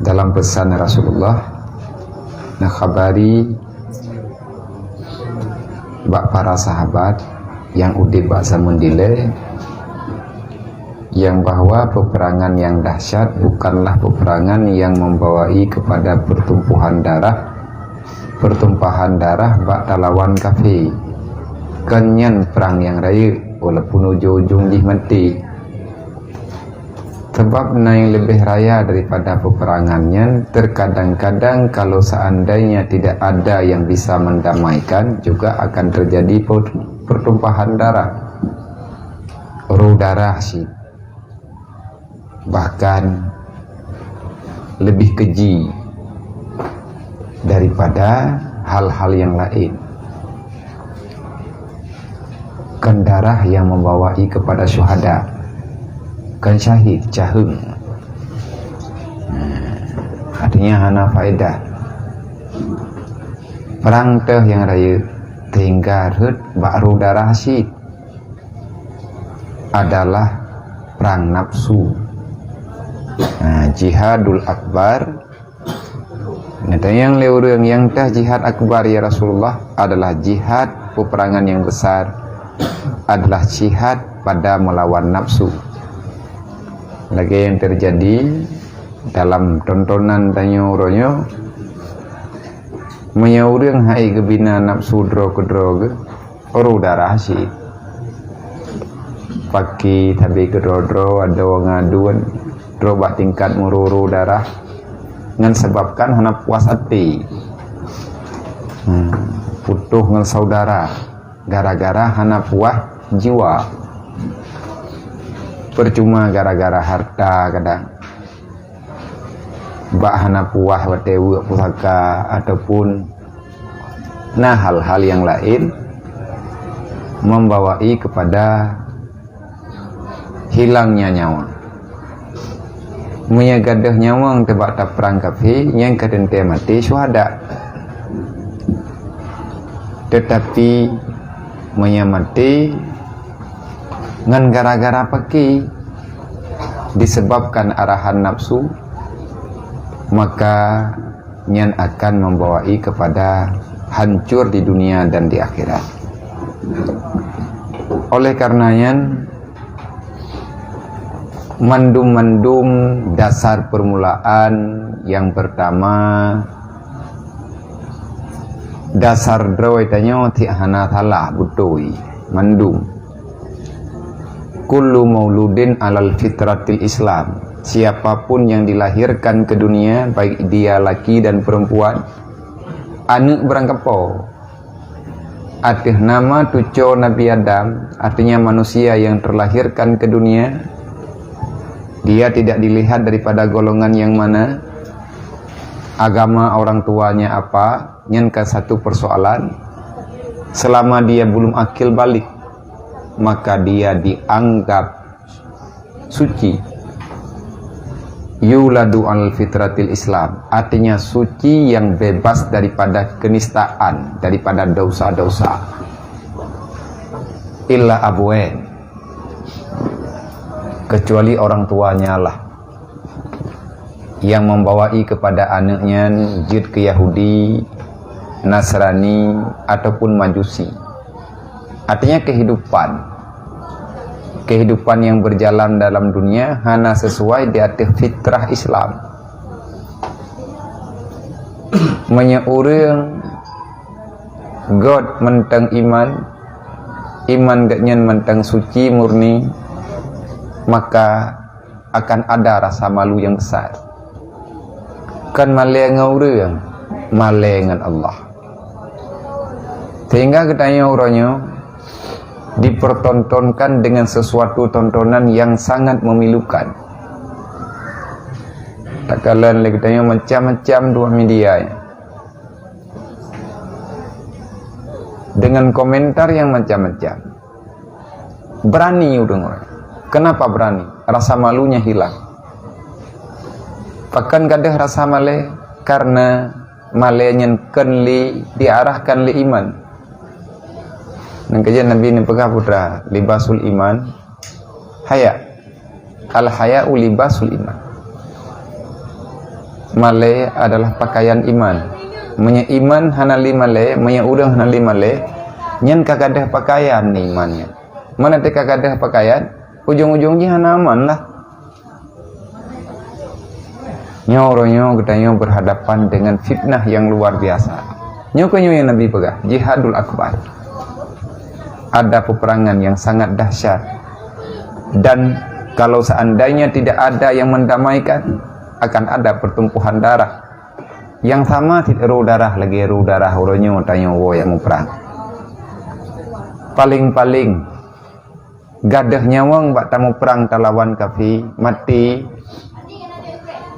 dalam pesan Rasulullah nak khabari bak para sahabat yang udip bak zaman dile yang bahwa peperangan yang dahsyat bukanlah peperangan yang membawai kepada pertumpahan darah bak lawan kafir. Kenyan perang yang raya walaupun ujung-ujung jih mati. Sebab yang lebih raya daripada peperangannya, terkadang-kadang kalau seandainya tidak ada yang bisa mendamaikan, juga akan terjadi pertumpahan darah, ruh darah sih. Bahkan lebih keji daripada hal-hal yang lain. Kan darah yang membawai kepada syuhada, kan syahid, cahung. Artinya hana faedah. Perang teh yang raya tinggal hut bakru darah syid adalah perang nafsu. Jihadul akbar. Yang leurang yang teh jihad akbar ya Rasulullah adalah jihad peperangan yang besar, adalah jihad pada melawan nafsu. Lagi yang terjadi dalam tontonan tanyo-ronyo menyaurang hai gebina nafsu dro-kedro oru darah sih. Pagi tabi kedro-dro ada ngaduan drobak tingkat mururu darah ngan sebabkan hana puas hati. Putuh ngan saudara gara-gara hana puas jiwa. Percuma gara-gara harta kadang bak hana puas watewu pusaka ataupun hal-hal yang lain membawai kepada hilangnya nyawa. Menyagadah nyawa tebak tak perang kafir yang kadente mati syuhada. Tetapi menyamati ngan gara-gara peki disebabkan arahan nafsu, maka nyan akan membawai kepada hancur di dunia dan di akhirat. Oleh karenanya mandum-mandum dasar permulaan yang pertama, dasar drawaitannya ti hana salah butoi mandum. Kullu mauludin alal fitratil Islam. Siapapun yang dilahirkan ke dunia, baik dia laki dan perempuan, anak berangkapo atih nama tuco Nabi Adam, artinya manusia yang terlahirkan ke dunia. Dia tidak dilihat daripada golongan yang mana, agama orang tuanya apa, nyanka satu persoalan. Selama dia belum akil balik, maka dia dianggap suci. Yuladu al fitratil Islam, artinya suci yang bebas daripada kenistaan, daripada dosa-dosa. Illa abuen, kecuali orang tuanya lah yang membawai kepada anaknya jid ke Yahudi, Nasrani ataupun Majusi. Artinya kehidupan yang berjalan dalam dunia hanya sesuai di atas fitrah Islam. Menyeurang God mentang iman gaknyan mentang suci murni, maka akan ada rasa malu yang besar. Kan malengan orang, malengan Allah. Sehingga katanya orangnya dipertontonkan dengan sesuatu tontonan yang sangat memilukan. Tak kalah lagi katanya macam-macam dua media dengan komentar yang macam-macam. Berani orang. Kenapa berani? Rasa malunya hilang. Bahkan kadang rasa male karena malenya kenli diarahkan li iman. Dan kajian Nabi ini pegah putra libasul iman haya. Al haya'u libasul iman. male adalah pakaian iman. Menya iman hanali male, menya udang hanali male, nyen kagadah pakaian ni imannya. Mana te kagadah pakaian, ujung-ujungnya hana aman lah. Nyo gedanya berhadapan dengan fitnah yang luar biasa. Nyo yang Nabi pegah, jihadul akbar. Ada peperangan yang sangat dahsyat. Dan kalau seandainya tidak ada yang mendamaikan, akan ada pertumpuhan darah. Yang sama tidak ru darah lagi ru darah uronyo tanya wo yang mau perang. Paling-paling gadah nyawang bak tamu perang talawan kafi mati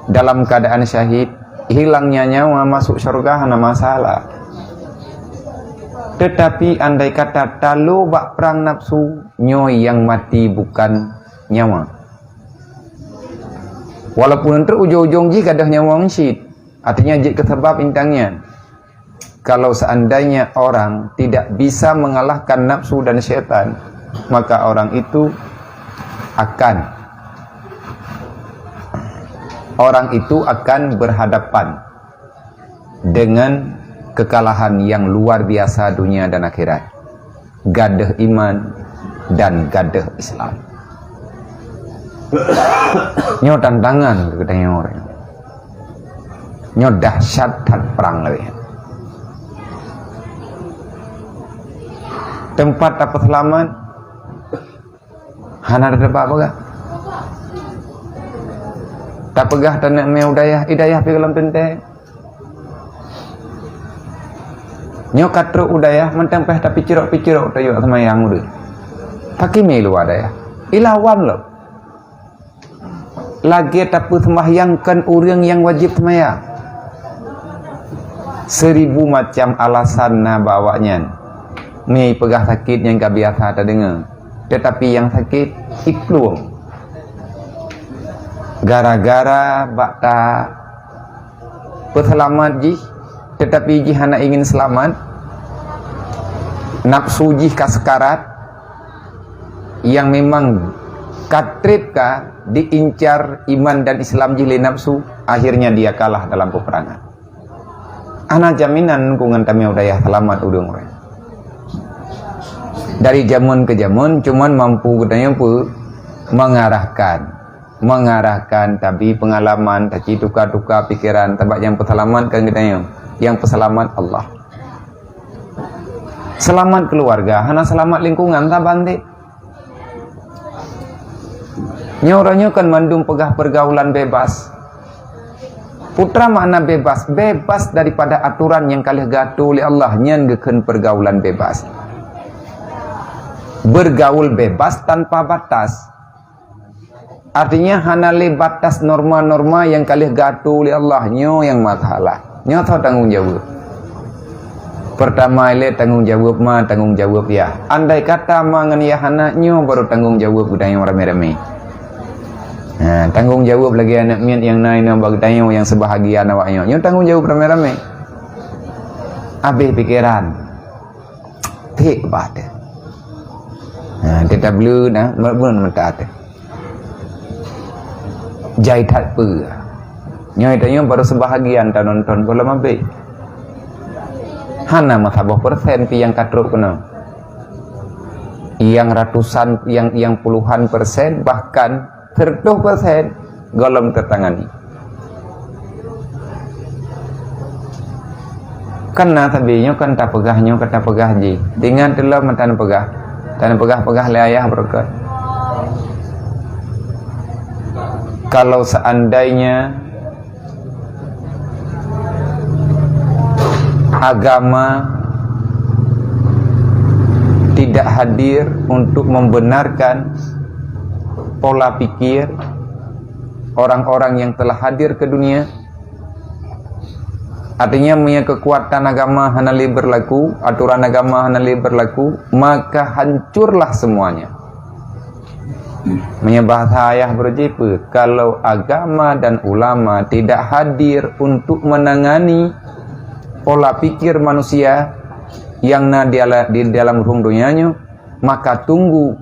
dalam keadaan syahid, hilangnya nyawa masuk surga hana masalah. Tetapi andai kata talu bak perang nafsu, nyoy yang mati bukan nyawa. Walaupun nanti ujung-ujung jika gadah nyawa syid, artinya jika sebab intangnya. Kalau seandainya orang tidak bisa mengalahkan nafsu dan syaitan, maka orang itu akan berhadapan dengan kekalahan yang luar biasa dunia dan akhirat. Gadah iman dan gadah Islam. Nyo tantangan katanya orang. Nyo dahsyat perang lebih. Tempat apa selamat? Hana ada apa gak? Tak pegah tanah me hidayah pi dalam tente. Nyo katru udayah mentempeh tapi cirok tayo sama yang udah. Pakai melu ada ya. Ilawan lo. Lagi tapi sembahyangkan orang yang wajib sembahyang. 1000 macam alasan na bawanya. Ni pegah sakit yang gak biasa tak dengar. Tetapi yang sakit ikluang. Gara-gara bakta peselamat jih, tetapi jih hana ingin selamat. Nafsu jih kasekarat yang memang katrip ka diincar iman dan Islam jih le nafsu, akhirnya dia kalah dalam peperangan. Ana jaminan kungan tami udayah selamat udung orang. Dari zaman ke zaman cuman mampu katanya mengarahkan tapi pengalaman tapi tukar-tukar pikiran tabak yang peselamat kan katanya yang peselamat Allah. Selamat keluarga, hana selamat lingkungan tak bandit. Nyoranya kan mandum pegah pergaulan bebas. Putra makna bebas, bebas daripada aturan yang kalih gatu oleh Allah, nyan geken pergaulan bebas. Bergaul bebas tanpa batas. Artinya hanale batas norma-norma yang kalih gatu oleh Allah, nyo yang masalah. Nyo tahu tanggung jawab. Pertama ile tanggung jawab tanggung jawab ya. Andai kata mangan ya hana nyo baru tanggung jawab budaya rame-rame. Nah, tanggung jawab lagi anak mian yang naik nama bagdayo yang sebahagian awaknya. Nyo tanggung jawab rame-rame. Habis pikiran. Tik bate. Nah, kita blue nah, belum mentat. Jaitat pu. Nyo itanya baru sebahagian ta nonton bola mabe. Hana masabah persen pi yang katruk kena. Yang ratusan, yang puluhan persen bahkan 100% golong tertangani. Kena tabinya kan tak pegahnya kata pegah ji. Dengan telah mantan pegah. Tan pegah le ayah berkat. Kalau seandainya agama tidak hadir untuk membenarkan pola pikir orang-orang yang telah hadir ke dunia, artinya punya kekuatan agama hanali berlaku, aturan agama hanali berlaku, maka hancurlah semuanya. Bahasa ayah berjipu, kalau agama dan ulama tidak hadir untuk menangani pola pikir manusia yang di dalam ruang dunianya, maka tunggu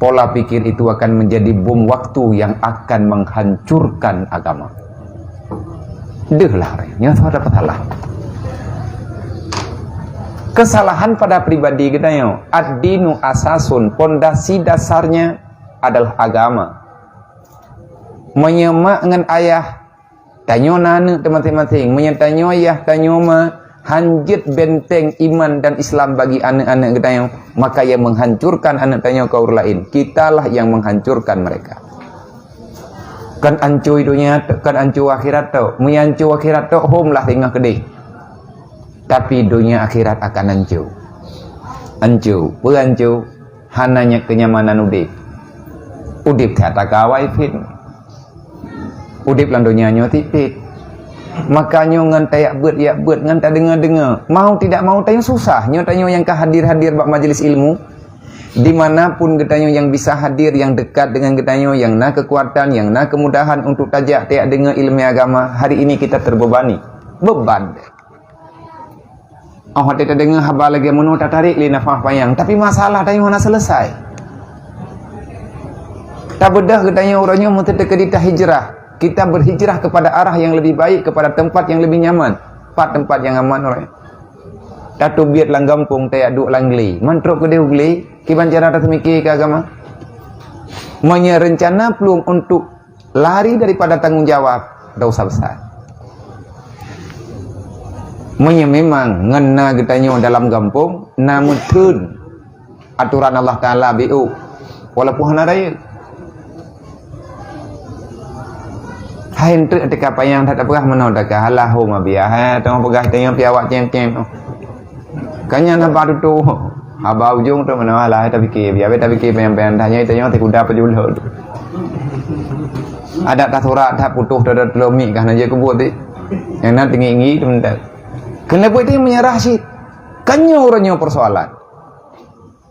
pola pikir itu akan menjadi bom waktu yang akan menghancurkan agama. Dehlah, nyata dapat salah. Kesalahan pada pribadi kita yo. Ad-dinu asasun, pondasi dasarnya adalah agama. Menyemak dengan ayah, tanyo nana teman-teman, menyetanyo ayah, tanyo ma, hanjit benteng iman dan Islam bagi anak-anak kita yang, maka yang menghancurkan anak tanyo kaur lain. Kitalah yang menghancurkan mereka. Kan ancuy dunia, kan ancuy akhirat tu. Menyancuy akhirat tu, home lah tinggal kedih. Tapi dunia akhirat akan hancur. Hancur, berhancur. Hananya kenyamanan udip. Udip kata kawai fit. Udip lan dunia nyotipit. Makanya ngan tayak bet ngan tak dengar. Mau tidak mau tanya susah. Nyotanyo yang hadir bak majelis ilmu. Dimanapun getanyo yang bisa hadir, yang dekat dengan getanyo, yang na kekuatan, yang na kemudahan untuk tajak tayak dengar ilmu agama. Hari ini kita terbebani. Beban. Oh, kita dengar habar lagi menu tak tarik li nafah payang. Tapi masalah tanya nak selesai. Tak bedah katanya orangnya mutadakidita hijrah. Kita berhijrah kepada arah yang lebih baik, kepada tempat yang lebih nyaman. Tempat yang aman orang. Tatu biat lang gampung tayak duk lang geli. Mantruk ke dia geli, kiban cara tak mikir ke agama. Menyerencana peluang untuk lari daripada tanggungjawab dosa besar. Memang ngena getanyo dalam kampung namun tun aturan Allah Ta'ala bi'u walaupun hana raya hai untuk ketika payang tak pernah menodaka halahu mabiah tengah pegah tengah piawak cem-cem kanya nak baru tu abah ujung tu mana lah tapi ke biar tapi ke payang-payang tanya tanya tak kuda pejulur ada tak surat tak putus dah telomik kan aja kebut ni yang nak tinggi-tinggi tu mendak. Kenapa itu yang menyerah sih? Orangnya persoalan.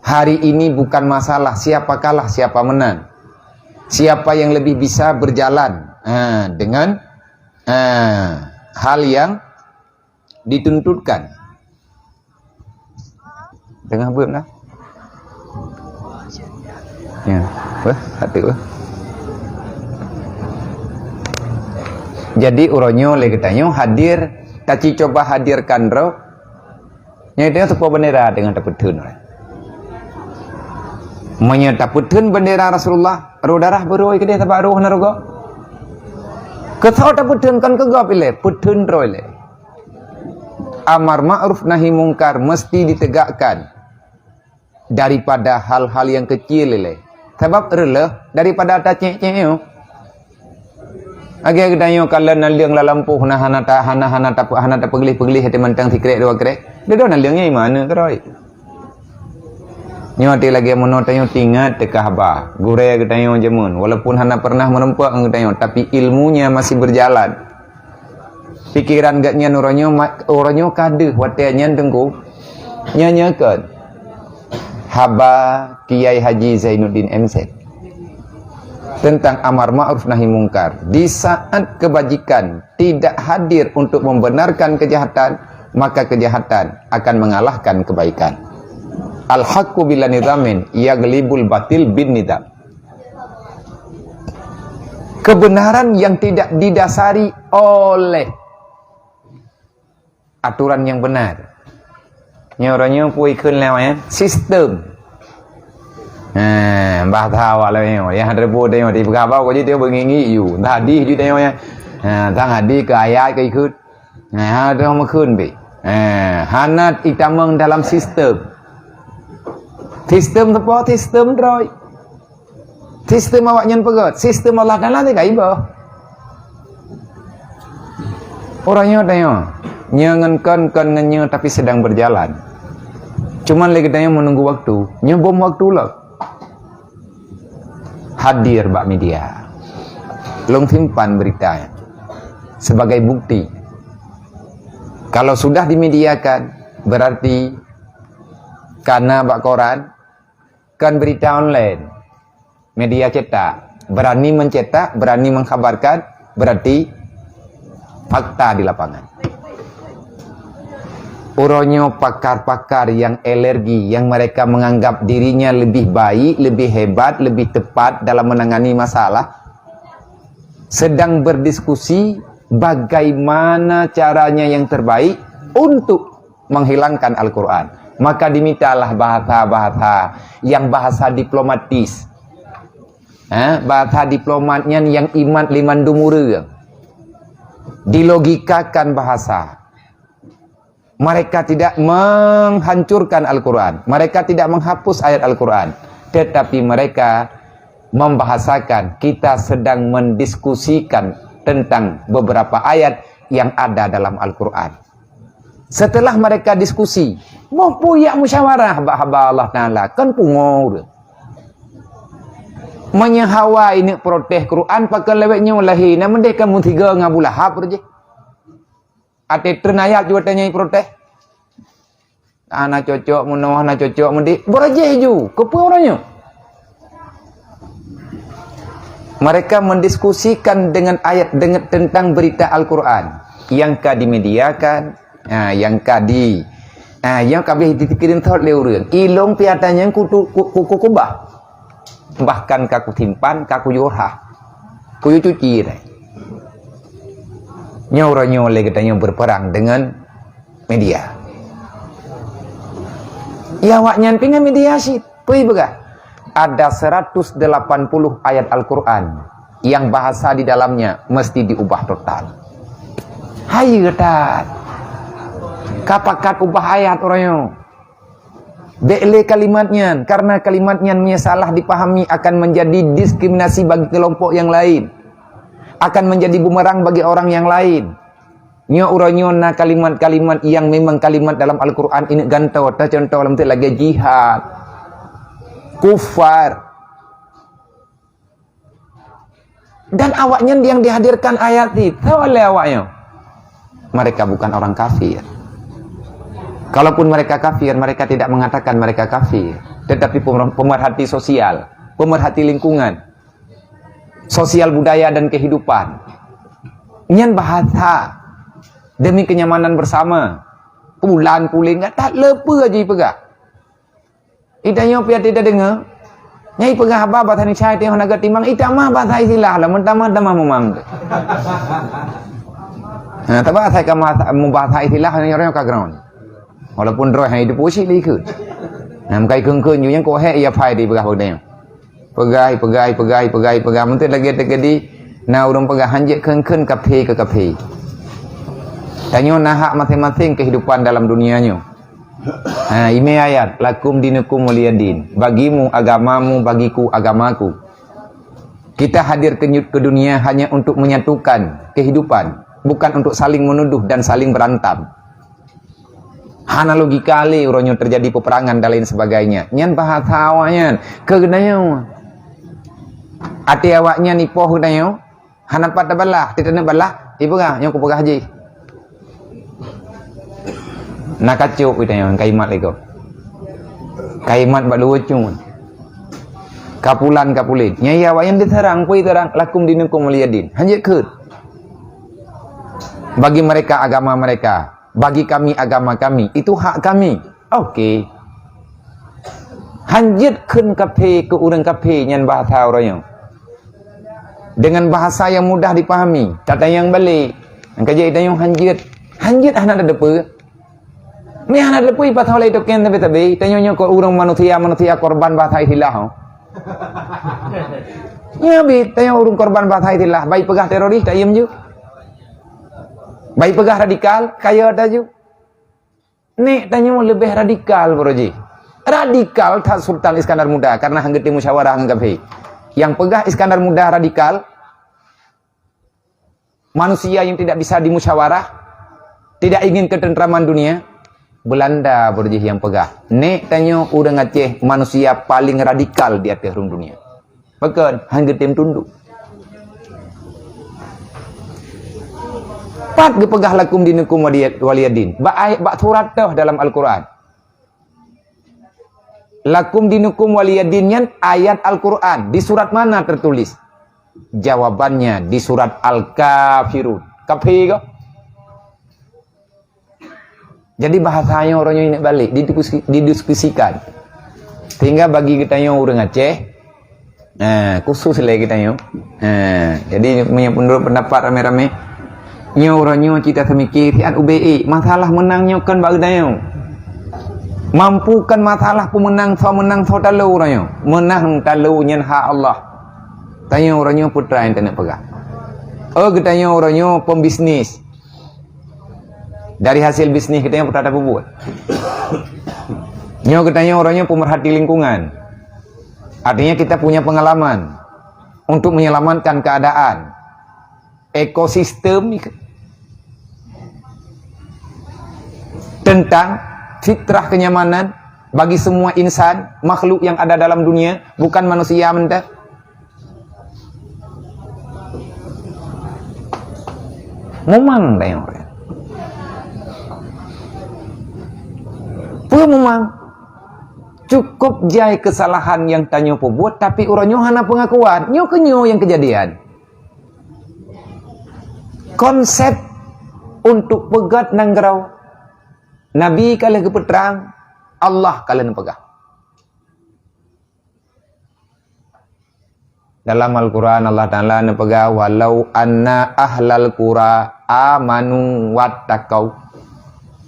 Hari ini bukan masalah siapa kalah, siapa menang. Siapa yang lebih bisa berjalan dengan hal yang dituntutkan. Tengah buat lah. Ya, hati. Jadi orangnya lagi tanya hadir. Taci coba hadirkan roh. Yang itu sebuah bendera dengan taputun. Menyataputun bendera Rasulullah. Roh darah beroi ke dia tabak roh narugo. Kesau taputun kan kegap ile. Putun roh ile. Amar ma'ruf nahi mungkar mesti ditegakkan. Daripada hal-hal yang kecil ile. Sebab rela daripada atas cek-cek. Agak gedanyo kalau naliang lalampuh hana tak pegelih hati mentang tikrek dua krek. Dia dah naliangnya mana keroi. Nyoti lagi monotanyo tingat tekah bah. Gure gedanyo jemun. Walaupun hana pernah merempuak gedanyo, tapi ilmunya masih berjalan. Pikiran gatnya oranyo kade watiannya tengku. Nyanyakan. Haba Kiai Haji Zainuddin MZ. Tentang amar ma'ruf nahi mungkar. Di saat kebajikan tidak hadir untuk membenarkan kejahatan, maka kejahatan akan mengalahkan kebaikan. Al-haqqu bila nizamin yaglibul batil bin nizam. Kebenaran yang tidak didasari oleh aturan yang benar. Nyoranya pui kun lewat sistem. Bah tahu lah yang ada buat yang di berapa kau jadi bengingi you. Tadi jadi yang tang hadi ke ayat ke ikut. Ada orang makun be. Hanat itamang dalam sistem. Sistem apa? Sistem droid. Sistem awak nyen pegot. Sistem Allah Taala tu kai bah. Orangnya tanya, nyengenkan kan ngenya tapi sedang berjalan. Cuman lagi tanya menunggu waktu. Nyebom waktu lah. Hadir bak media. Long simpan beritanya sebagai bukti. Kalau sudah dimediakan berarti karena bak koran kan berita online. Media cetak berani mencetak, berani mengkabarkan, berarti fakta di lapangan. Uronyo pakar-pakar yang alergi, yang mereka menganggap dirinya lebih baik, lebih hebat, lebih tepat dalam menangani masalah, sedang berdiskusi bagaimana caranya yang terbaik untuk menghilangkan Al-Quran. Maka dimintalah bahasa-bahasa yang bahasa diplomatis, bahasa diplomatnya yang iman liman dumura, dilogikakan bahasa. Mereka tidak menghancurkan Al-Quran, mereka tidak menghapus ayat Al-Quran, tetapi mereka membahasakan kita sedang mendiskusikan tentang beberapa ayat yang ada dalam Al-Quran. Setelah mereka diskusi, mau puyak musyawarah bahaba Allah Ta'ala, kan pungor. Menyahawa ini protes Quran, pakai lewetnya walahi, nama dia kamu tiga ngabulah hap je. Ate ternayat juga tanya protes. Anak cocok munawah, anak cocok mudik. Berajih ju, kepa orangnya. Mereka mendiskusikan dengan ayat dengan tentang berita Al-Quran yang dimediakan, yang yang kabeh dikirim thot leureun. Ilong piatanya kubah. Bahkan kaku timpan, kaku yorah. Kuyu cuci deh. Nyaura-nyaura katanya berperang dengan media. Ya waknya pingan mediasi. Pui begah. Ada 180 ayat Al-Quran yang bahasa di dalamnya mesti diubah total. Hai ketat. Kapakat ubah ayat orangnya. Bele kalimatnya, karena kalimatnya salah dipahami akan menjadi diskriminasi bagi kelompok yang lain. Akan menjadi bumerang bagi orang yang lain. Nyo kalimat-kalimat yang memang kalimat dalam Al-Quran ini gantau, contoh dalam itu lagi jihad, kufar. Dan awaknya yang dihadirkan ayat itu oleh awaknya. Mereka bukan orang kafir. Kalaupun mereka kafir, mereka tidak mengatakan mereka kafir. Tetapi pemerhati sosial, pemerhati lingkungan, sosial budaya dan kehidupan. Nyan bahasa demi kenyamanan bersama. Pulan puling tak lepa aja pegah. Itanya pia tidak dengar. Nyai pegah apa bahasa ni cai teh naga timang itama bahasa istilah lah mentama memang. Nah, tapi saya kamu bahasa istilah hanya orang kaground. Walaupun roh yang hidup usik likut. Nah, mkai keung-keung yang kau hek ia pai di pegah bodeng. Pegai. Menteri lagi terjadi. Nah, orang pegah hanjek keung-keung kafe ke kafe. Tanya nahak masing-masing kehidupan dalam dunianya. Ini ayat. Lakum dinukum waliyadin. Bagimu agamamu, bagiku agamaku. Kita hadir ke dunia hanya untuk menyatukan kehidupan. Bukan untuk saling menuduh dan saling berantam. Analogi kali orangnya terjadi peperangan dan lain sebagainya. Nyan bahasa awaknya. Kegenanya. Ati awaknya ni poh dayo. Hanapat balah, tidak nak balah. Ibu kah yang kupegah haji. Nak kacuk kita yang kaimat lego. Kaimat balu cun. Kapulit. Nyai awaknya diterang, pui terang lakum dinukum waliyadin. Hanjek keut. Bagi mereka agama mereka, bagi kami agama kami, itu hak kami. Okey. Hanjit keun kafe ke urang kafe nyan bahasa orangnya. Dengan bahasa yang mudah dipahami. Kata yang balik. Yang kerja itu yang hanjit. Hanjit anak ada depa. Ni anak depa pasal itu kan tapi tanya ko urang manusia korban bahasa istilah. Ya bi tanya urang korban bahasa istilah. Baik pegah teroris tak yem ju. Baik pegah radikal kaya taju. Ni tanya lebih radikal broji. Radikal tak Sultan Iskandar Muda karena hanggeti musyawarah anggapi. Yang pegah Iskandar Muda radikal, manusia yang tidak bisa dimusyawarah, tidak ingin ketentraman dunia. Belanda berjih yang pegah. Nek tanya urang Aceh manusia paling radikal di atas dunia. Maka hangga tim tunduk. Pat gepegah lakum dinukum waliyadin. Bak surat dah dalam Al-Quran. Lakum dinukum waliyadinnya ayat Al-Quran. Di surat mana tertulis? Jawabannya di surat Al-Kafirun. Kafir ke? Jadi bahasanya orangnya ini balik didiskusikan. Sehingga bagi kita yang orang Aceh, khusus lah kita yang. Jadi menurut pendapat rame-rame, orangnya kita semikir an UBE masalah menangnya kan bagdanya. Mampukan masalah pemenang so talu orangnya. Menang talu nyen hak Allah. Tanya orangnya putra yang tak pegang. Kita yang orangnya pembisnis. Dari hasil bisnis kita yang putra tak buat. Kita orangnya pemerhati lingkungan. Artinya kita punya pengalaman untuk menyelamatkan keadaan ekosistem tentang fitrah kenyamanan bagi semua insan, makhluk yang ada dalam dunia, bukan manusia mentah. Memang dah yang orang. Memang cukup jai kesalahan yang tanya buat, tapi orangnya hana pengakuan, nyo yang kejadian. Konsep untuk pegat nanggrau Nabi kalian kepeterang, Allah kalian pegang. Dalam Al-Quran Allah Ta'ala pegang, walau anna ahlal qura amanu wattaqau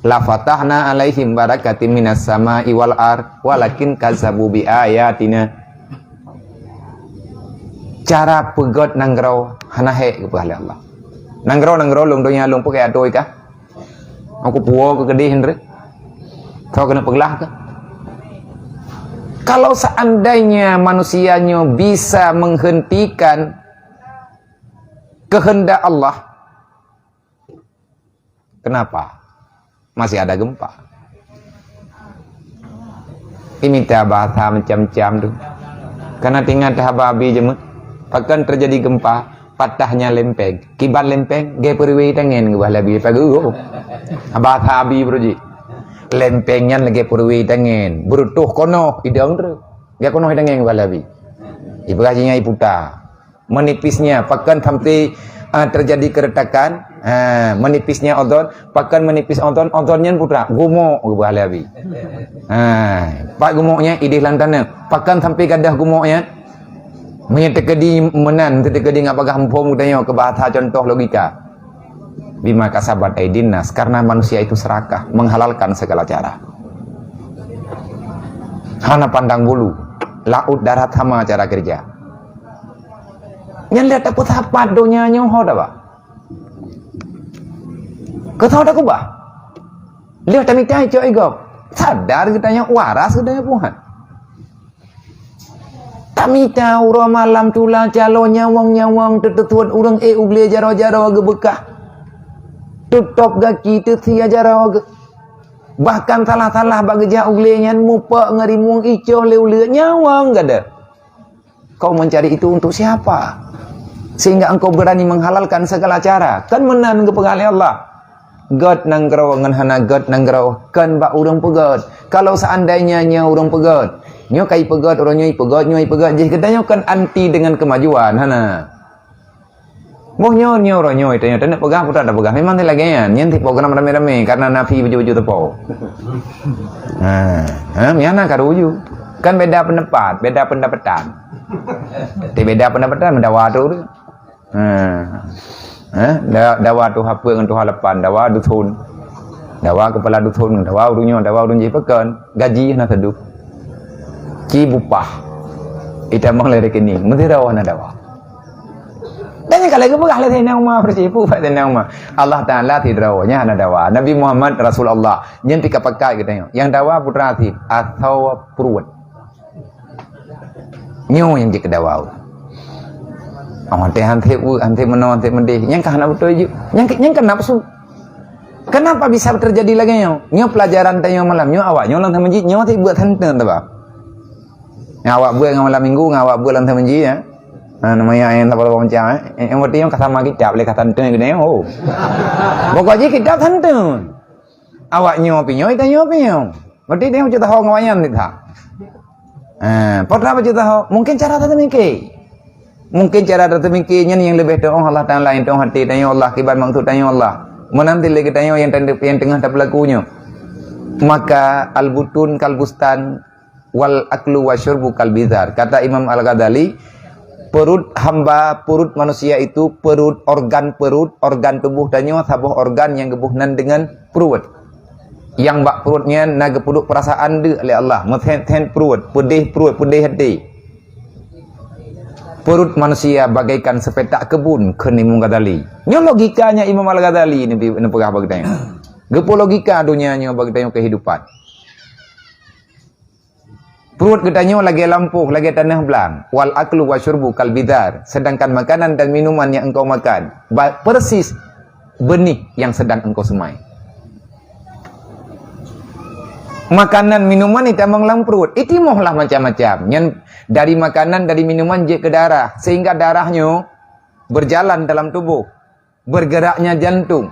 la fatahna alaihim barakatim minas sama'i wal ar walakin kazzabu bi ayatina. Cara pegat nanggrau hanahe kepada Allah. Nanggrau long donya long pakai adoi kah? Aku puo ke gede Hendrik. Kau kena pegelah ke? Kalau seandainya manusianya bisa menghentikan kehendak Allah, kenapa masih ada gempa? Ini tak bahasa macam-macam tu. Karena tinggal hababi jemut. Bahkan terjadi gempa, patahnya lempeng, kibat lempeng, gaya periwi tangan ke bahagia lebih pagi. Bahasa abi broji. Lempengnya lagi periwi tangan, berutuh kono hidang tu. Gaya kono hidang yang bahagia. Ibu kajinya iputa, menipisnya, bahkan sampai terjadi keretakan. Menipisnya odon, bahkan menipis odonnya putra gumo bahagia lebih. Pak gumoknya idih lantana, bahkan sampai gadah gumoknya. Menyetekedi menan, tetekedi ngapakah empom udahnya ke bahasa contoh logika. Bima kasabat aidinas, karena manusia itu serakah, menghalalkan segala cara. Hana pandang bulu, laut darat sama cara kerja. Yang lihat apa sahabat donya nyoho dah ba. Kau tahu dah kubah. Lihat kami cai coy gop. Sadar kita yang waras kita yang Tuhan. Kami tahu roh malam tulah calo nyawang tetetuan urang ugle jaro-jaro gebekah. Tutup gaki tetia jaro bahkan salah-salah bagi jah ugle nyan mupa ngerimuang icoh leu-leu nyawang gada. Kau mencari itu untuk siapa? Sehingga engkau berani menghalalkan segala cara. Kan menan ke pengalih Allah. God nanggrau ngan hana God nanggrau kan ba urang pegat. Kalau seandainya nya urang pegat, nyo kai pegat orang nyoi pegat jadi katanya kan anti dengan kemajuan hana. Moh nyo orang nyoi tanya tak pegang putra tak pegang memang tidak lagi kan nyen program rame-rame karena nafi baju-baju tepo. Miana karuju. Kan beda pendapat, beda pendapatan. Beda pendapatan mendawa tu. Dawa tu apa dengan tu halapan, dawa dusun, dawa kepala dusun, dawa urunyo, dawa urun jipakan, gaji nak sedup, cibupah, itu mang lari kini, mesti dawa na dawa. Dan yang kalau kita berkah lagi nang mah bercipu pada nang mah Allah Taala tidrawanya na dawa. Nabi Muhammad Rasulullah yang tika pakai kita yang dawa putra ti atau purwat, nyo yang jika dawa. Hante mendeh yang kahana betul je yang kan nafsu. Kenapa bisa terjadi lagi nyo pelajaran tanya malam nyo awak nyo lang tamanji nyo ti buat hante ta awak buat malam minggu awak buat lang tamanji ya namanya yang tak boleh baca yang berarti yang kata magi tak boleh kata hante gede pokoknya kita hante awak nyo pinyo tanya pinyo berarti dia cerita tahu ngawayan ni ta potra cerita tahu mungkin cara tadi mikir. Mungkin cara tertemikirnya yang lebih doa Allah Ta'ala yang doa hati tanya Allah kibat maksud tanya Allah menanti lagi tanya yang tengah tak pelakunya maka al-butun kalbustan wal aklu wasyurbu kalbizar. Kata Imam Al-Ghazali, perut hamba, perut manusia itu perut, organ tubuh danyo sabuh organ yang gebuhnan dengan perut. Yang bak perutnya naga puduk perasaan de oleh Allah, methen perut, pedih hati. Perut manusia bagaikan sepetak kebun ke Imam Ghazali. Nyo logikanya Imam Al-Ghazali ni pegah bagi tanya. Gepo logika dunianya bagi tanya kehidupan. Perut katanya lagi lampuh, lagi tanah belang. Wal aklu wasyurbu kalbidar. Sedangkan makanan dan minuman yang engkau makan persis benih yang sedang engkau semai. Makanan minuman itu emang lang perut. Itu mohlah macam-macam. Yang dari makanan, dari minuman je ke darah, sehingga darahnya berjalan dalam tubuh, bergeraknya jantung.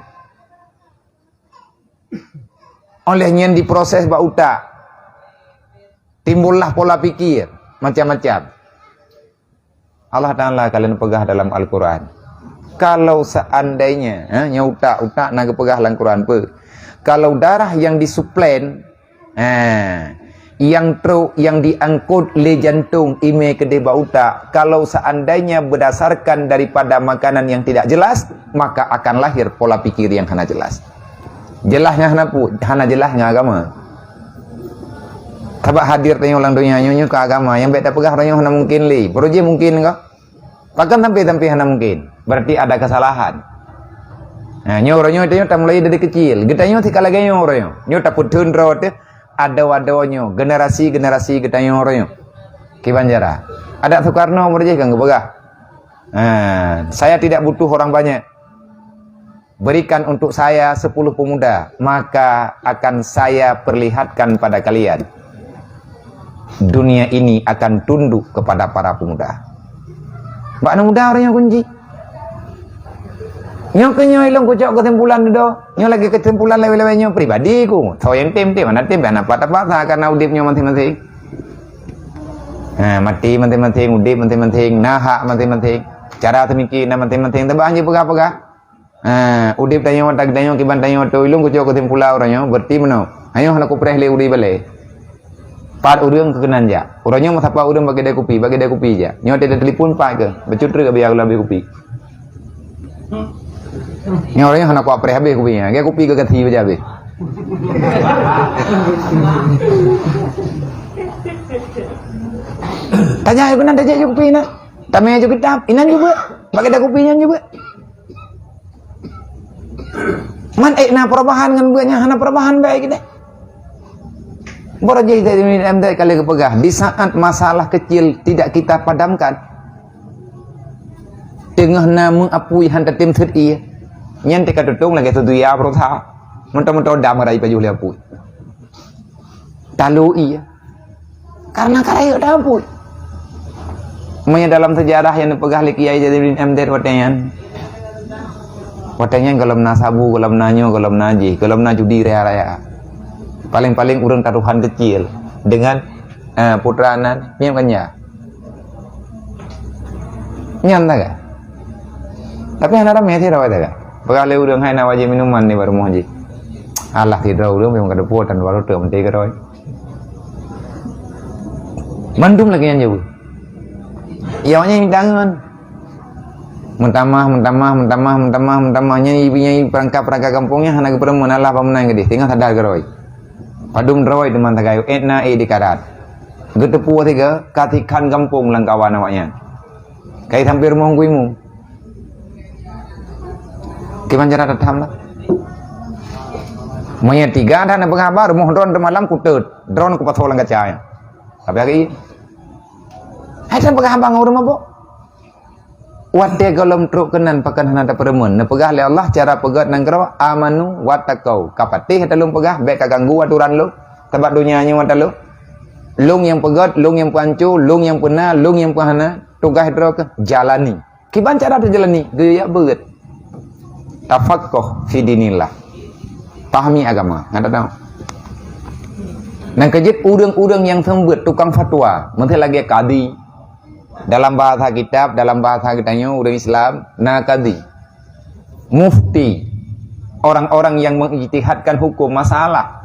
Olehnya diproses bak utak. Timbullah pola pikir macam-macam. Allah Ta'ala kalian pegah dalam Al-Quran. Kalau seandainya utak naga pegah dalam Quran pe. Kalau darah yang disuplen, yang diangkut le jantung ime ke deba utak, kalau seandainya berdasarkan daripada makanan yang tidak jelas, maka akan lahir pola pikir yang hana jelas. Jelasnya hana jelasnya agama. Tabak hadir tanya ulang dunia nyonya ke agama yang beda pegah tanya hana mungkin li. Proje mungkin enggak? Bahkan sampai hana mungkin. Berarti ada kesalahan. Nah, nyoronyo itu tak mulai dari kecil. Getanyo tika lagi nyoronyo. Nyo tak putun rote ada generasi getanyo nyoronyo. Kibanjara. Ada Soekarno berje kan pegah. Saya tidak butuh orang banyak. Berikan untuk saya 10 pemuda, maka akan saya perlihatkan pada kalian. Dunia ini akan tunduk kepada para pemuda. Mbak muda orangnya kunci. Nyo ilong kucok kesimpulan do. Nyo lagi kesimpulan lewe-lewe nyo pribadi ku. So yang tim mana tim ana apa-apa karena udipnya masing-masing. Mati masing-masing, udip masing-masing, nahak masing-masing. Cara temiki na masing-masing tebah anje pegah-pegah. Udip tanyo tak tanyo kiban tanyo to ilong kucok kesimpulan orangnya berarti meno. Ayo hana ku preh le udip bale. Pat urang kekenan ja. Orangnya masapa urang bagi dia kopi ja. Nyo ada telefon pak ke. Becutri ke biar lebih kopi. Nyo orangnya hana ku apreh habis kopinya. Dia kopi ke ganti aja habis. Tanya aku nanti aja kopi na. Tame aja kitab. Inan juga. Bagi dia kopinya juga. Man na perubahan ngan buahnya hana perubahan baik kita. Borajih dari MD kali kepegah. Di saat masalah kecil tidak kita padamkan, tengah nama apui hantar tim teri, nyantai katutung lagi tu ya perutha, mentah-mentah dam rai baju apui. Talu iya, karena kaya dah apui. Maya dalam sejarah yang dipegah lagi kiai jadi MD watanya kalau nasabu, kalau nanyo, kalau naji, kalau najudi raya. Paling-paling urang taruhan kecil dengan putranan nyam kanya. Nyam tak? Tapi hana ramai sih rawat tak? Pegale urang hai na wajib minuman ni baru mohji. Allah tidak urang memang kada puatan baru tu menteri keroi. Mandum lagi yang jauh. Iawanya yang tangan. Mentamah nyai perangkap kampungnya hana keperempuan Allah pemenang gede. Tinggal sadar keroi. Padum drawai teman tagayo etna di karat. Getepu tiga katikan kampung langkawan awaknya. Kai hampir mau kuimu. Kiman cara tatam lah. Maya tiga ada na pengabar mohon drone malam kutut. Drone ku patol langkacaya. Tapi lagi. Hai san pengabar ngurung mabo. Wate golom truk kenan pakan hana da peremun. Na pegah le Allah cara pegat nang kero amanu watakau. Kapatih talung pegah baik kaganggu aturan lu. Tempat dunianya wata lu. Lung yang pegat, lung yang pancu, lung yang pena, lung yang pahana, tugas drok jalani. Kiban cara tu jalani? Gaya beut. Tafaqquh fi dinillah. Pahami agama. Ngada tahu. Nang kejit urang-urang yang sembut tukang fatwa, menteh lagi kadi. Dalam bahasa kitab, dalam bahasa kitanya orang Islam, nakadi, mufti, orang-orang yang mengijtihadkan hukum masalah.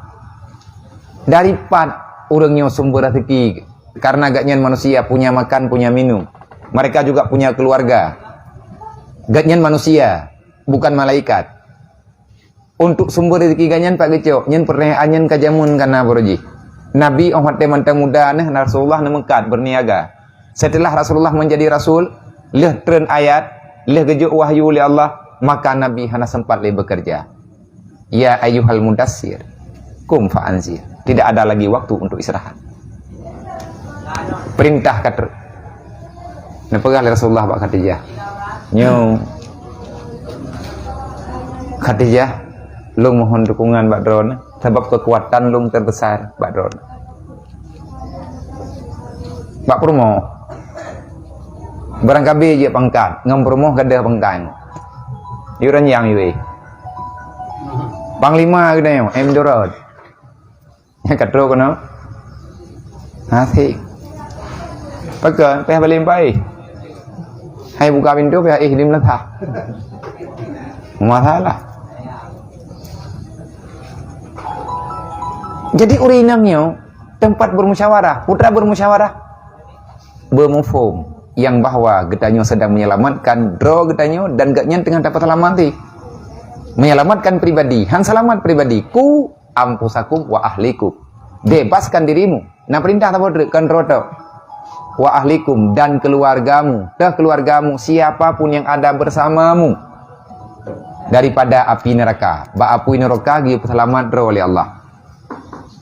Daripada orangnya sumber rezeki, karena agaknya manusia punya makan, punya minum. Mereka juga punya keluarga. Agaknya manusia, bukan malaikat. Untuk sumber rezeki ganyan Pak Gecok, nyen perniagaan kajamun kana boroji. Nabi umat mantang muda nah Rasulullah na Mekah berniaga. Setelah Rasulullah menjadi rasul, leh turun ayat, leh gejuk wahyu oleh Allah, maka Nabi hana sempat le bekerja. Ya ayyuhal mudassir, kum fa'anzir. Tidak ada lagi waktu untuk istirahat. Perintah kata nepegah Rasulullah Pak Khadijah. Nyo Khadijah, lu mohon dukungan Pak Dron, sebab kekuatan lu terbesar Pak Dron. Pak Purmo, barangkali je pangkat, ngam Purmo gadah pangkat. Yuran yang yui. Panglima gitu yo, Dorot. Yang katro kono. Asik. Pakai, peh balik pai. Hai buka pintu peh ihdim lah. Masalah. Jadi urinangnya tempat bermusyawarah, putra bermusyawarah, bermufum yang bahwa getanya sedang menyelamatkan draw getanya dan getnya tengah dapat selamati. Menyelamatkan pribadi, han selamat pribadi, ku ampusakum wa ahlikum. Bebaskan dirimu. Nah perintah kan roto. Wa ahlikum dan keluargamu. Dah keluargamu siapapun yang ada bersamamu daripada api neraka. Ba api neraka gitu selamat oleh Allah.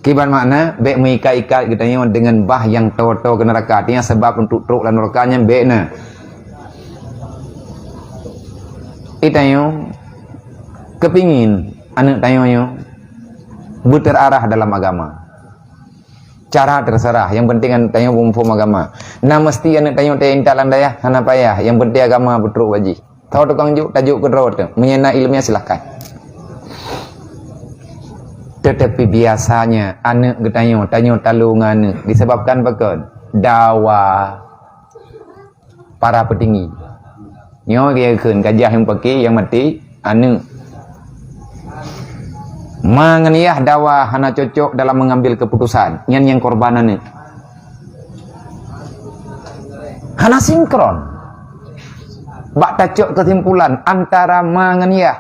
Kiban makna baik mengikat-ikat katanya dengan bah yang tahu-tahu ke neraka. Artinya sebab untuk truk dan nerakanya baiknya. Itanya kepingin anak tanya berterarah dalam agama. Cara terserah, yang penting anak tanya bumfum agama. Nah mesti anak tanya intalan daya, hana payah. Yang penting agama betul wajib. Tahu tukang juk, tajuk ke rawat, menyena ilmunya silahkan. Tetapi biasanya anak tanya talungan disebabkan bakal dawa para petinggi. Nyo dia kun gajah yang pakai yang mati anak. Menganiah dawa hana cocok dalam mengambil keputusan yang korbanan ini hana sinkron bak tacok kesimpulan antara menganiah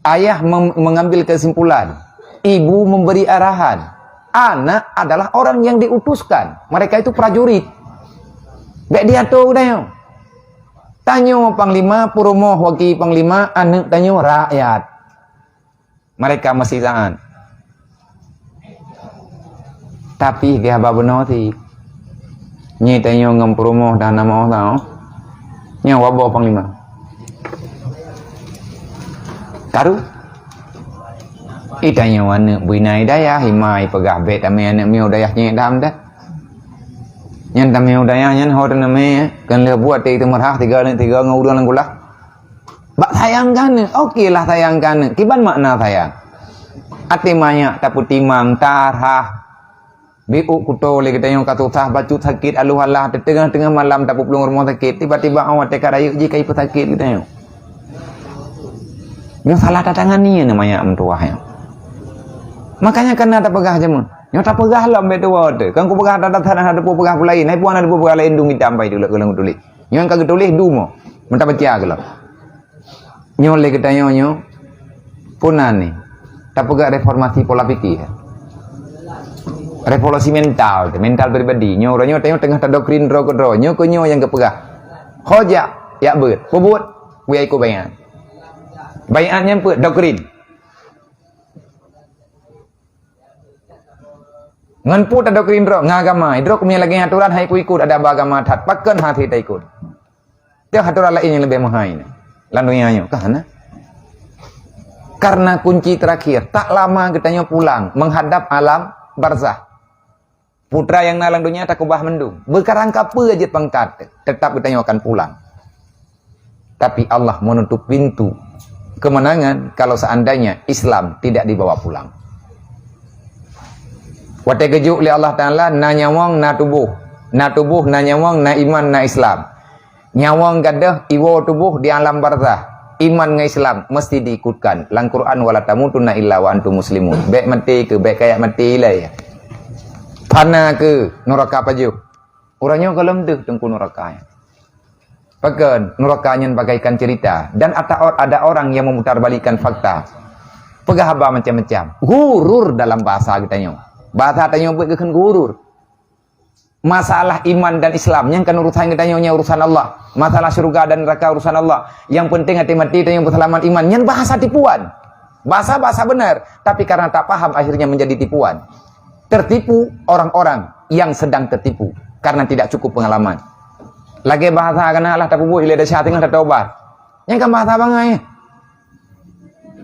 ayah mengambil kesimpulan, ibu memberi arahan, anak adalah orang yang diutuskan, mereka itu prajurit. Bek dia tu dah tanyo panglima purumoh waki panglima anak tanyo rakyat. Mereka masih tahan. Tapi dia benar ti. Nyi tanyo ngam promo dan nama tau. Nya wabo panglima. Taru. Itanyo ane buinai daya himai pegah bet ame anak miu daya nyi dam dah. Nyan tamiu daya nyan hor name kan le buat ti temerah tiga ngaudan langgulah. Bak sayangkan, okey lah sayangkan. Kiban makna sayang? Ati banyak tapi timang tarah. Biu kuto le kita yang katusah bacut sakit aluhalah tengah-tengah malam tapi pelung rumah sakit tiba-tiba awak tekad ayu jika ibu sakit kita yang. Yang salah datangan ni namanya amtuah yang. Makanya kena tak pegah jamun. Yang tak pegah lah betul water. Kan ku pegah ada pegah pulai. Naik puan ada pegah lain dung ditampai dulu kalau tulis. Yang kagak tulis dumo. Mentah baca kalau. Nyole kita nyonyo punane tak pegak reformasi pola pikir revolusi mental pribadi nyo tengah tak doktrin rokodro nyo yang kepegah hoja ya ber pebut wi aku bayannya pe doktrin ngan pu tak doktrin ro ngagama idro kumnya lagi aturan hai ku ikut ada agama tat pakken hati tak ikut dia aturan lain yang lebih mahal landunya nyo kahana karena kunci terakhir tak lama kitanya pulang menghadap alam barzah putra yang nalang dunia tak kubah mendung berkarangka apa aja pangkat tetap kitanya akan pulang tapi Allah menutup pintu kemenangan kalau seandainya Islam tidak dibawa pulang wate gejuk oleh Allah Ta'ala na nyawang na tubuh na nyawang na iman na Islam nyawang gadah iwo tubuh di alam barzah Iman dengan Islam mesti diikutkan. Lang Quran wala tamutunna illa wa antum muslimun. Baik mati ke baik kayak mati lah ya. Fana ke neraka apa je? Orangnya kalau mendeh tengku neraka. Bahkan nerakanya bagaikan cerita dan ada orang yang memutarbalikkan fakta. Pegah haba macam-macam. Gurur dalam bahasa kita nyo. Bahasa kita nyo bukan gurur. Masalah iman dan Islam yang kan urusan kita nyonya urusan Allah. Masalah surga dan neraka urusan Allah. Yang penting hati mati dan yang berselamat iman. Yang bahasa tipuan. Bahasa benar, tapi karena tak paham akhirnya menjadi tipuan. Tertipu orang-orang yang sedang tertipu karena tidak cukup pengalaman. Lagi bahasa kena lah tak pupu ile dah syaitan tak taubat. Yang kan bahasa bangai.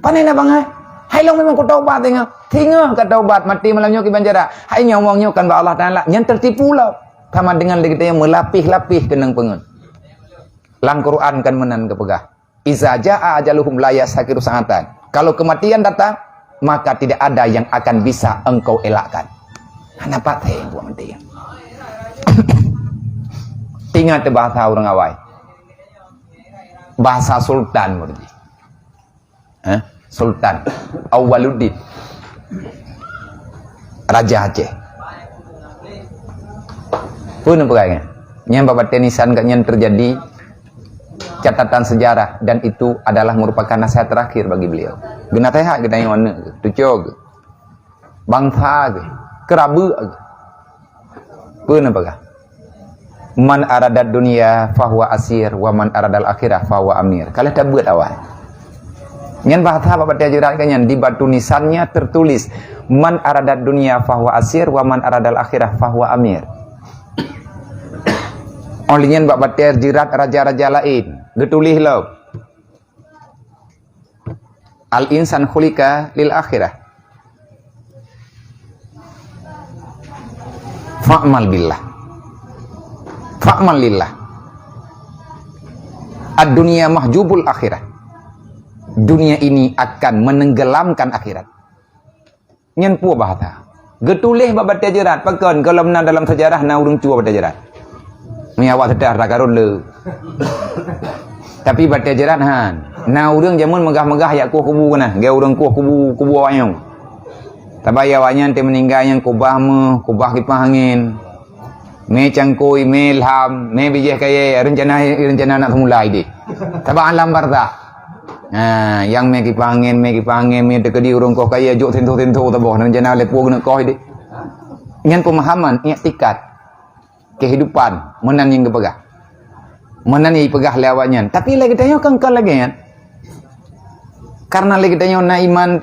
Panai nak bangai. Hai long memang kau taubat tengah. Tinggal kau taubat mati malamnya ke banjara. Hai nyawangnya kan ba Allah Taala. Yang tertipu lah. Sama dengan kita yang melapih-lapih kenang pengen. Lang Quran kan menan kepegah. Iza jaa ajaluhum la yasakiru sa'atan. Kalau kematian datang, maka tidak ada yang akan bisa engkau elakkan. Kenapa teh buat mati? Tinggal te bahasa orang awai. Bahasa sultan berarti. Sultan Awaluddin Raja Aceh. Pun apa yang babat tenisan yang terjadi catatan sejarah dan itu adalah merupakan nasihat terakhir bagi beliau. Gena teh hak kita yang mana tucog bangsa ke kerabu pun apa man aradad dunia fahuwa asir wa man aradal akhirah fahuwa amir. Kalau tak buat awal nyan bahasa bapak ajaran kan di batu nisannya tertulis man aradad dunia fahuwa asir wa man aradal akhirah fahuwa amir. Olehnya bapak jirat raja-raja lain getulih lo al insan khulika lil akhirah fa'mal billah fa'mal lillah ad-dunia mahjubul akhirah. Dunia ini akan menenggelamkan akhirat. Nyen pu bahasa getulih babat ajaran pakon kalau menang dalam sejarah na urang cua babat ajaran miawak sedar tak karun le. Tapi baca jaran han. Na urang jamun megah-megah ya kuah kubu kana. Ge urang kuah kubu wayang. Tabaya wanyan te meninggal yang kubah kubah kipas angin. Me cangkoi me ilham, me bijih kaya rencana nak mulai dik. Taba alam barza. Nah, yang me kipas angin, me dekedi urang kuah kaya jok tentu tabo rencana lepo guna kuah dik. Ngan pemahaman, i'tikad kehidupan menan yang kepegah menan yang pegah lewatnya tapi lagi tanya kan lagi kan karena lagi tanya na iman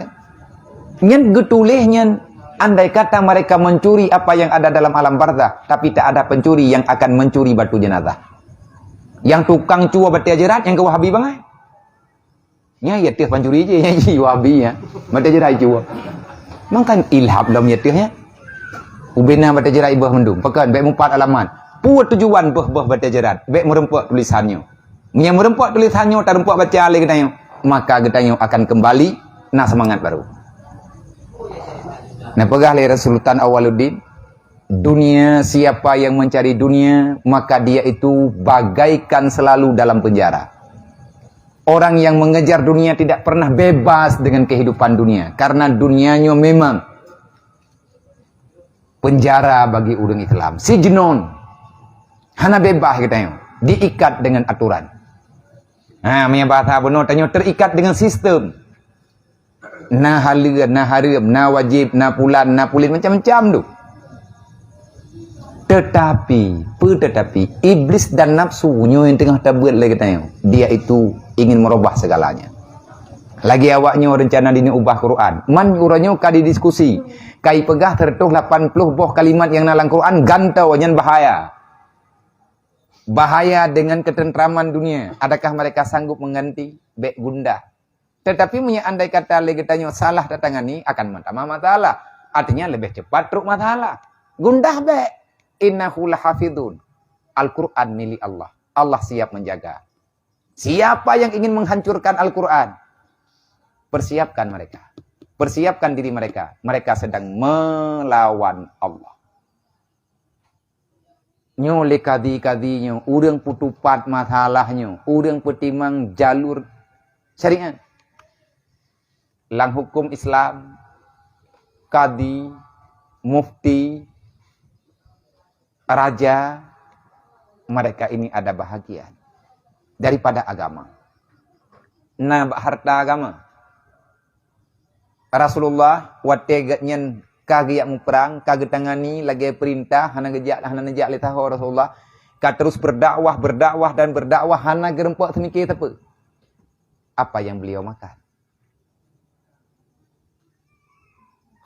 nyen getulihnya andai kata mereka mencuri apa yang ada dalam alam barzah tapi tak ada pencuri yang akan mencuri batu jenazah yang tukang cua batu ajaran yang ke wahabi bangai nya ya tiap pencuri je ya wahabi ya batu ajaran cua makan ilham dalam ya tiapnya ubena baca jerat ibah mendung pekan baik mumpat alaman puat tujuan bah baca jerat baik merempak tulisannya yang merempak tulisannya tak rempak baca alih katanya maka katanya akan kembali nak semangat baru nah pegah oleh Sultan Awaluddin dunia siapa yang mencari dunia maka dia itu bagaikan selalu dalam penjara orang yang mengejar dunia tidak pernah bebas dengan kehidupan dunia karena dunianya memang penjara bagi orang Islam. Sijnon. Hana bebas katanya. Diikat dengan aturan. Nah, punya bahasa benar tanya terikat dengan sistem. Na halal, na haram, na wajib, na pulan, na pulin macam-macam tu. Tetapi iblis dan nafsunya yang tengah tabuat lagi katanya. Dia itu ingin merubah segalanya. Lagi awaknya rencana dini ubah Quran. Man uranya kadi diskusi. Kai pegah tertuh 80 buah kalimat yang dalam Quran gantau yang bahaya. Bahaya dengan ketentraman dunia. Adakah mereka sanggup mengganti bek gundah? Tetapi andai kata lagi tanya salah datangani akan mentama masalah. Artinya lebih cepat truk masalah. Gundah bek. Innahu lahafidun. Al-Quran milik Allah. Allah siap menjaga. Siapa yang ingin menghancurkan Al-Quran? Persiapkan mereka. Persiapkan diri mereka. Mereka sedang melawan Allah. Nyo lekadi-kadinya, urang putupat masalahnya, urang petimang jalur syariat. Lang hukum Islam, kadi, mufti, raja, mereka ini ada bahagian daripada agama. Nah, harta agama. Rasulullah wategatnya kagak mu perang, kagak tangani lagi perintah, hana ngejak li tahu Rasulullah, ka terus berdakwah dan berdakwah hana gerempak semikir apa? Apa yang beliau makan?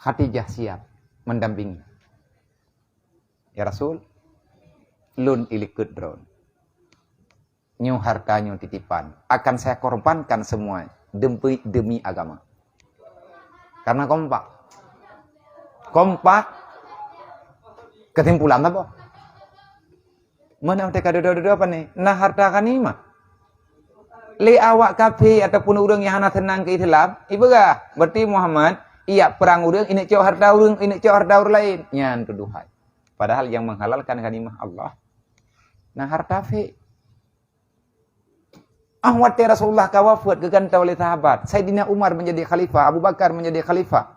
Khadijah siap mendampingi. Ya Rasul, lun ilikut drone. Nyu hartanya titipan, akan saya korbankan semua demi agama. Karena kompak kesimpulan apa? Mana mereka dua-dua apa nih? Nah harta kan ini mah li awak kafe ataupun orang yang hana tenang ke Islam, ibu gak? Berarti Muhammad iya perang orang ini cowok harta orang ini cowok harta orang lain nyan tuduhan. Padahal yang menghalalkan kalimah Allah. Nah harta fe Ahwat Rasulullah kawafat gegantau oleh sahabat. Sayyidina Umar menjadi khalifah, Abu Bakar menjadi khalifah.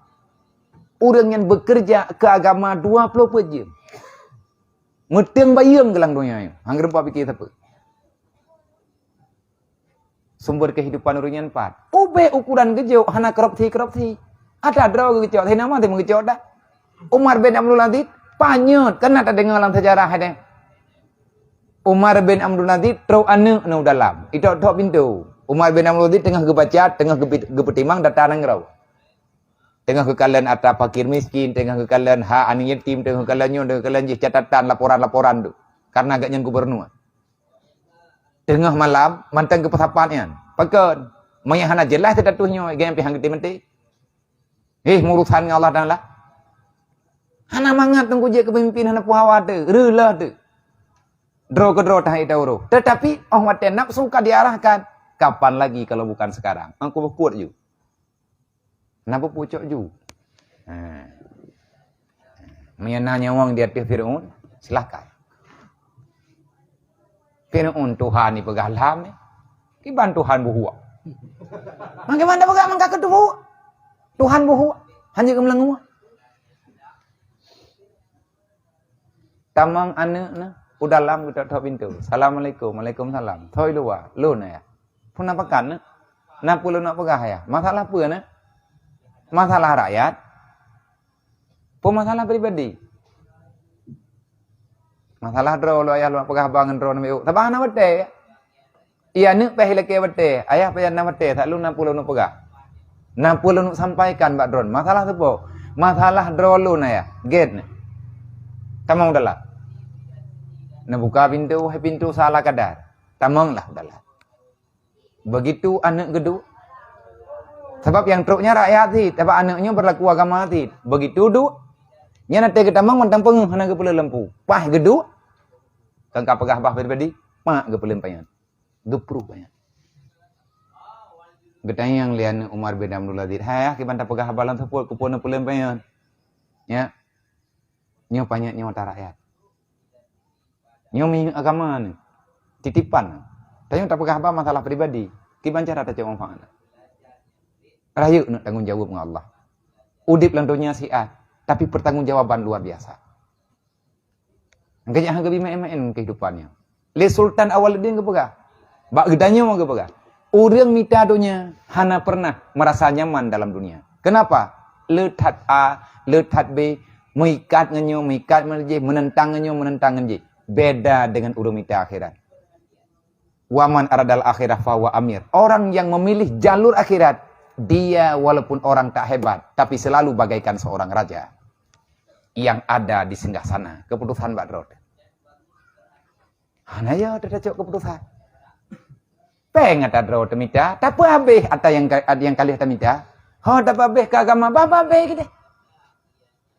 Orang yang bekerja ke agama 24 jam. Meteng bayang gelang dunia. Hangger apa pikir apa? Sumber kehidupan orang yang 4. Ube ukuran gejau hana korupsi. Ada draw gejau, tapi nama temu gejau dah. Umar bin Abdul Aziz panyut, kena tak dengar dalam sejarah ada. Umar bin Abdul Aziz trau anak nu dalam. Itu tok pintu. Umar bin Abdul Aziz tengah gebaca, tengah gepetimang datang ngrau. Tengah kekalian atap fakir miskin, tengah kekalian hak anak yatim, tengah kekalian catatan laporan-laporan tu. Karena agaknya gubernur. Tengah malam mantang ke pesapannya. Pakan, maya hana jelas tetatuhnya gaya pihang gede menti. Murusan Allah dan Allah. Hana mangat tunggu je kepemimpinan hana puhawa tu, rela tu. Draw ke draw tahi tahu. Tetapi orang mati nafsu ka diarahkan. Kapan lagi kalau bukan sekarang? Aku berkuat ju. Kenapa pucuk ju? Menyenangnya orang di hati Fir'aun, silakan. Fir'aun Tuhan ni pegah lam ni. Kiban Tuhan buhua. Bagaimana pegah mangka kedua? Tuhan buhua. Hanya kemelengu. Tamang anak na. Udah lam kita tahu pintu. Assalamualaikum, waalaikumsalam. Thoi luar, lu na ya. Pun apa kan? Na puluh nak pegah ya. Masalah apa na? Masalah rakyat. Pun masalah pribadi. Masalah draw lu ayah lu nak pegah bangan draw na meu. Tabah na bete. Iya nak peh leke bete. Ayah peh na bete. Tak lu na puluh nak pegah. Na puluh nak sampaikan bak drone. Masalah tu po. Masalah draw lu na ya. Gate ni. Kamu udah lah. Nak buka pintu salah kadar. Tamang lah udahlah. Begitu anak geduk. Sebab yang truknya rakyat sih. Sebab anaknya berlaku agama sih. Begitu duduk. Nya nanti ke tamang mentang penguh hana ke pula lempu. Pah geduk. Kangka pegah bah pribadi. Mak ke pula payan. Gepru payan. Getanya yang lian Umar bin Abdul Aziz. Hai kibanta pegah balan sepul kupona pula payan. Ya. Nya panyaknya mata rakyat. Nyomi agama ni titipan. Tapi tak pegah apa masalah pribadi. Kiban cara tak cakap manfaat. Rayu nak tanggung jawab dengan Allah. Udip lantunya siat, tapi pertanggungjawaban luar biasa. Angkanya hangga bima-main kehidupannya. Le Sultan Awaludin ke pegah. Bak gedanya mau ke pegah. Orang mitadonya hana pernah merasa nyaman dalam dunia. Kenapa? Letat A, letat B, mengikat ngenyo, mengikat menje, menentang ngenyo, menentang ngenje. Beda dengan urumita akhirat. Waman aradal akhirah fawa amir. Orang yang memilih jalur akhirat, dia walaupun orang tak hebat, tapi selalu bagaikan seorang raja yang ada di singgah sana. Keputusan Mbak Drod. Hanaya ada cok keputusan. Pengen ada Drod temita, tak apa habis ada yang kali temita. Oh, tak habis ke agama, apa habis gitu.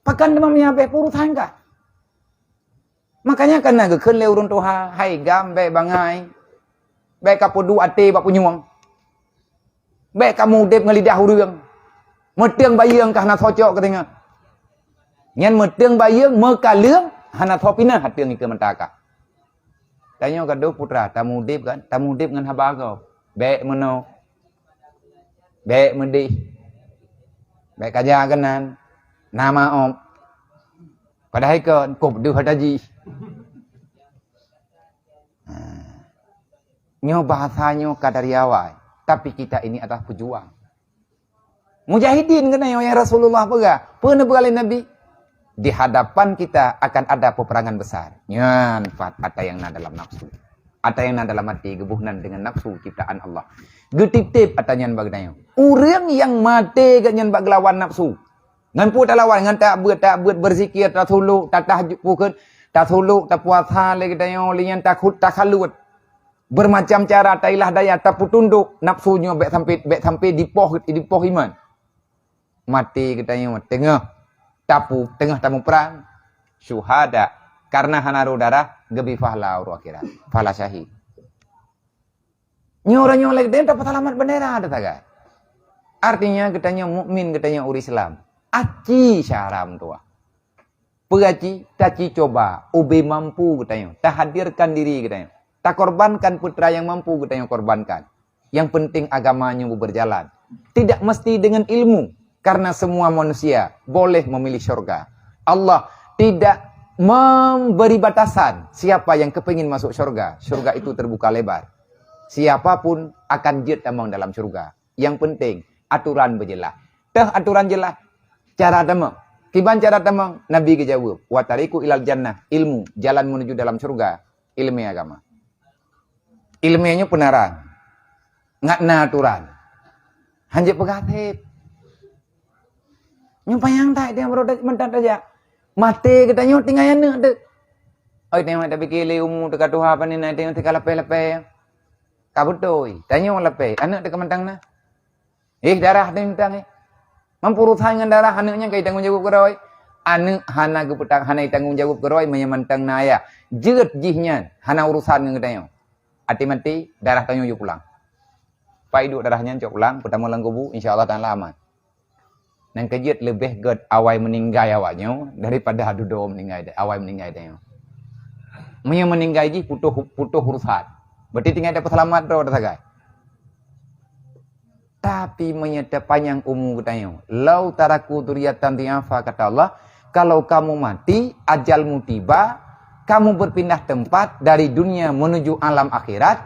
Pakan demamnya habis urusan kah? Makanya kena ke kenle urun Tuhan, hai gambe bangai. Baik kapu du ate bak punyuang. Baik kamu dep ngelidah urang. Meteng bayang ka hana thocok katanya. Nyan meteng bayang mekaleung hana thopina hateung ike mentaka. Tanya kado putra, tamu dep kan, tamu dep ngan haba kau. Baik meno. Baik medih. Baik kajar kenan. Nama om. Padahal kan kop duh haji. Nyo bahasanya kadariawai. Tapi kita ini adalah pejuang. Mujahidin kena yang Rasulullah pegah. Pernah berkali Nabi. Di hadapan kita akan ada peperangan besar. Nyan fat ada yang na dalam nafsu. Ada yang na dalam hati gebuhnan dengan nafsu ciptaan Allah. Getip-tip ada nyan bagdanya. Orang yang mati ke nyan bag lawan nafsu. Ngan pu tak lawan ngan tak buat berzikir tak suluk tak tahajud pukul tak suluk tak puasa lagi dayo lian tak khut tak khalut. Bermacam cara tak ilah daya tak putunduk nafsunya baik sampai dipoh iman. Mati katanya tengah tapu tengah tamu perang syuhada karena hanaru darah gebi fahla uru akhirat fahla syahid nyoranya lagi dia dapat alamat bendera ada tak artinya katanya mukmin katanya uri Islam aci syaram tua pengaci taci coba ubi mampu katanya tak hadirkan diri katanya tak korbankan putra yang mampu katanya korbankan yang penting agamanya berjalan tidak mesti dengan ilmu. Karena semua manusia boleh memilih syurga. Allah tidak memberi batasan siapa yang kepingin masuk syurga. Syurga itu terbuka lebar. Siapapun akan jet among dalam syurga. Yang penting aturan berjelas. Teh aturan jelas. Cara damang. Kiban cara damang Nabi kejawab. Wa tariku ilal jannah. Ilmu jalan menuju dalam syurga. Ilmu agama. Ilmunya penaran. Ngatna aturan. Hanjep pegatip. Nyumpayang tak dia berodat mentat aja. Mati katanya tinggal yang nak dek. Oi tengok tak fikir le umur dekat Tuhan apa ni nak tengok tinggal lepe-lepe. Kabutoi. Tanya orang lepe. Anak dekat mentang na. Darah dia mentang mampu urusan dengan darah anaknya kai tanggung jawab keroi. Anak hana gepetang hana tanggung jawab keroi menyamantang na ya. Jeut jihnya hana urusan dengan katanya. Ati mati darah tanya yo pulang. Pai duk darahnya cok pulang pertama lang kubu insyaallah taala aman. Nang kejut lebih god awai meninggal awaknya daripada adu do meninggal awai meninggal dia. Menya meninggal ji putuh urusan. Berarti tinggal dapat selamat dah sagai. Tapi menyata panjang umur katanya. Lau taraku duriyatan diafa kata Allah, kalau kamu mati, ajalmu tiba, kamu berpindah tempat dari dunia menuju alam akhirat,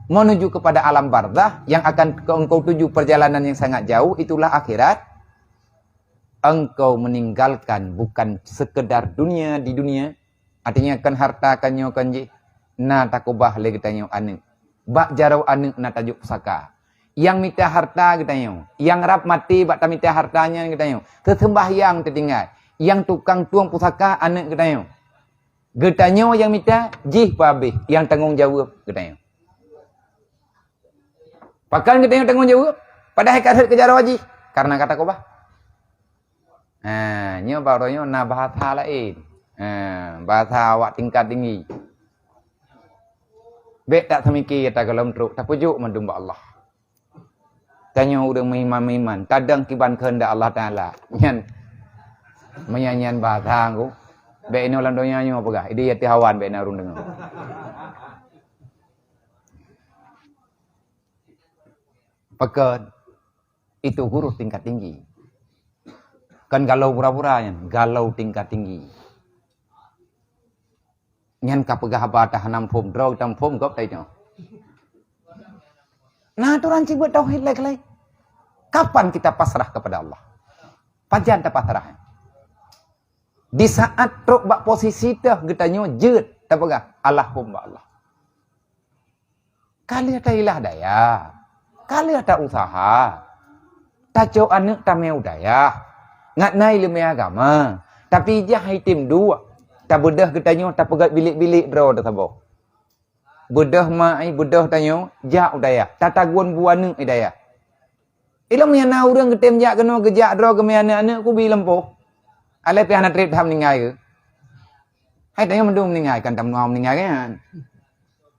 menuju kepada alam barzah yang akan engkau tuju perjalanan yang sangat jauh, itulah akhirat. Engkau meninggalkan bukan sekedar dunia di dunia, artinya kan harta kanyo kanji na takubah lagi tanyo anu bak jarau anu na tajuk pusaka yang minta harta katanya yang rap mati bak minta hartanya katanya tersembahyang tertinggal yang tukang tuang pusaka anu katanya getanyo yang minta jih babih yang tanggung jawab katanya pakan katanya tanggung jawab padahal kasih kejar wajib karena kata kubah. Nyo barunya na bahasa lain. Bahasa awak tingkat tinggi. Bek tak semiki kata kalau truk tak pujuk mendumba Allah. Tanya urang meiman-meiman, kadang kiban kehendak Allah Taala. Nyan menyanyian bahasa aku. Bek ini ulang donya nyo apa gah? Idi yati hawan bek na urang dengar. Pekan itu guru tingkat tinggi. Kan galau pura-puranya, galau tingkat tinggi. Nyan kapegah bata hanam phom drog tam phom gop tai nyo. Nah, aturan buat tauhid lagi. Kapan kita pasrah kepada Allah? Pajan ta pasrah. Di saat truk bak posisi teh getanyo jeut ta pegah Allahumma Allah. Kali ada ilah daya. Kali ada usaha. Taco anak tameu daya. Ngat nai ilmu agama. Tapi jah itim dua. Tak bedah katanya tak pegat bilik-bilik bro dah sabo. Bedah mai bedah tanyo jak udaya. Tatagun buana idaya. Ilmu yang na urang ketem jak kena gejak dro ke anak-anak ku bi lempoh. Ale pi anak trip tham ningai ke. Hai tanyo mendung ningai kan tam ngom ningai kan.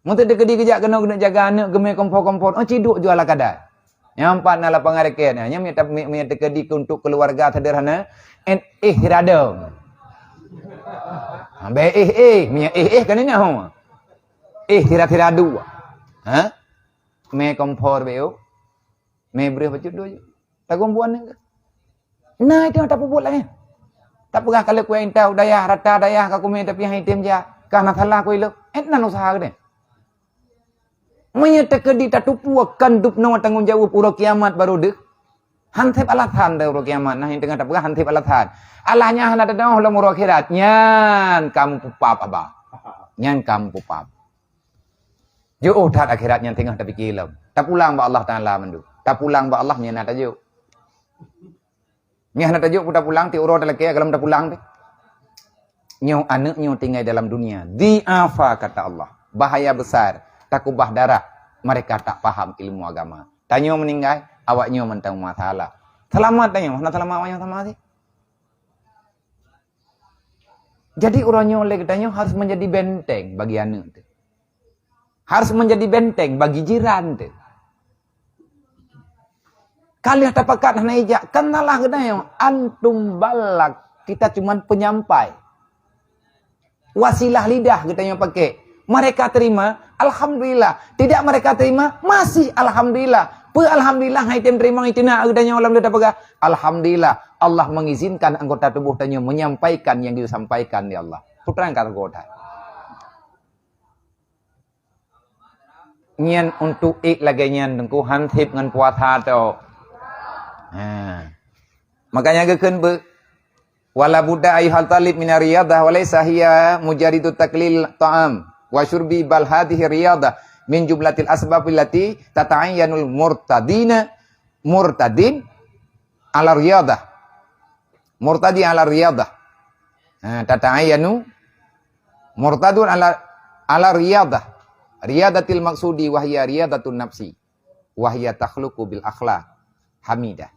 Mutu de kedi gejak kena jaga anak gemai kompor-kompor. Oh ciduk jual kadar. Nyampak na lapang areket nya mi tekedi untuk keluarga sederhana and ihradam. Ambe mi kan ini ho. Tiradu. Ha? Me kompor beo. Mebreh bacut dua je. Tak kumpuan ni. Nah itu tak buat lagi. Tak pegah kalau kau entau daya rata daya kau kumai tapi hai tem ja. Karena salah kau ilok. Nan usaha ke. Menyatakan di tatupu akan dup nama tanggung jawab uro kiamat baru dek. Hantip alatan dah uro kiamat. Nah yang tengah tak pegah hantip alatan. Allahnya hendak dah dalam uro akhirat. Nyan kamu pupap abah. Nyan kamu pupap. Jo tat akhiratnya tengah tapi kilam. Tak pulang ba Allah Taala mendu. Tak pulang ba Allah nya nak tajuk. Nya nak tajuk putar pulang ti uro dalam kia kalau tak pulang deh. Nyo anak nyo tinggal dalam dunia. Diafa kata Allah. Bahaya besar. Takubah darah. Mereka tak paham ilmu agama. Tanyo meninggal, awaknya mentang masalah. Selamat tanyo, nak selamat awaknya sama sih. Jadi orangnya oleh katanya harus menjadi benteng bagi anak tu. Harus menjadi benteng bagi jiran tu. Kalian tak pakat nak ijak, kenalah katanya antum balak, kita cuman penyampai. Wasilah lidah katanya pakai. Mereka terima, alhamdulillah. Tidak mereka terima, masih alhamdulillah. Alhamdulillah, hai tem terima itu nak adanya orang dia pakai. Alhamdulillah, Allah mengizinkan anggota tubuh tanya menyampaikan yang disampaikan ya Allah. Putrang kata kota. Nyan untuk lagi nyan dengku hantip ngan puasa tu. Makanya kekeun be wala budda ayhal talib min riyadah walaysa hiya mujaridu taklil ta'am. Wa syurbi bal hadhihi riyadah min jumlatil asbab allati tata'ayyanul murtadin ala riyadah. Murtadi ala riyadah. Tata'ayyanu murtadun ala riyadah. Riyadatil maksudi wa hiya riyadatun nafsi. Wa hiya takhluqu bil akhlaq hamidah.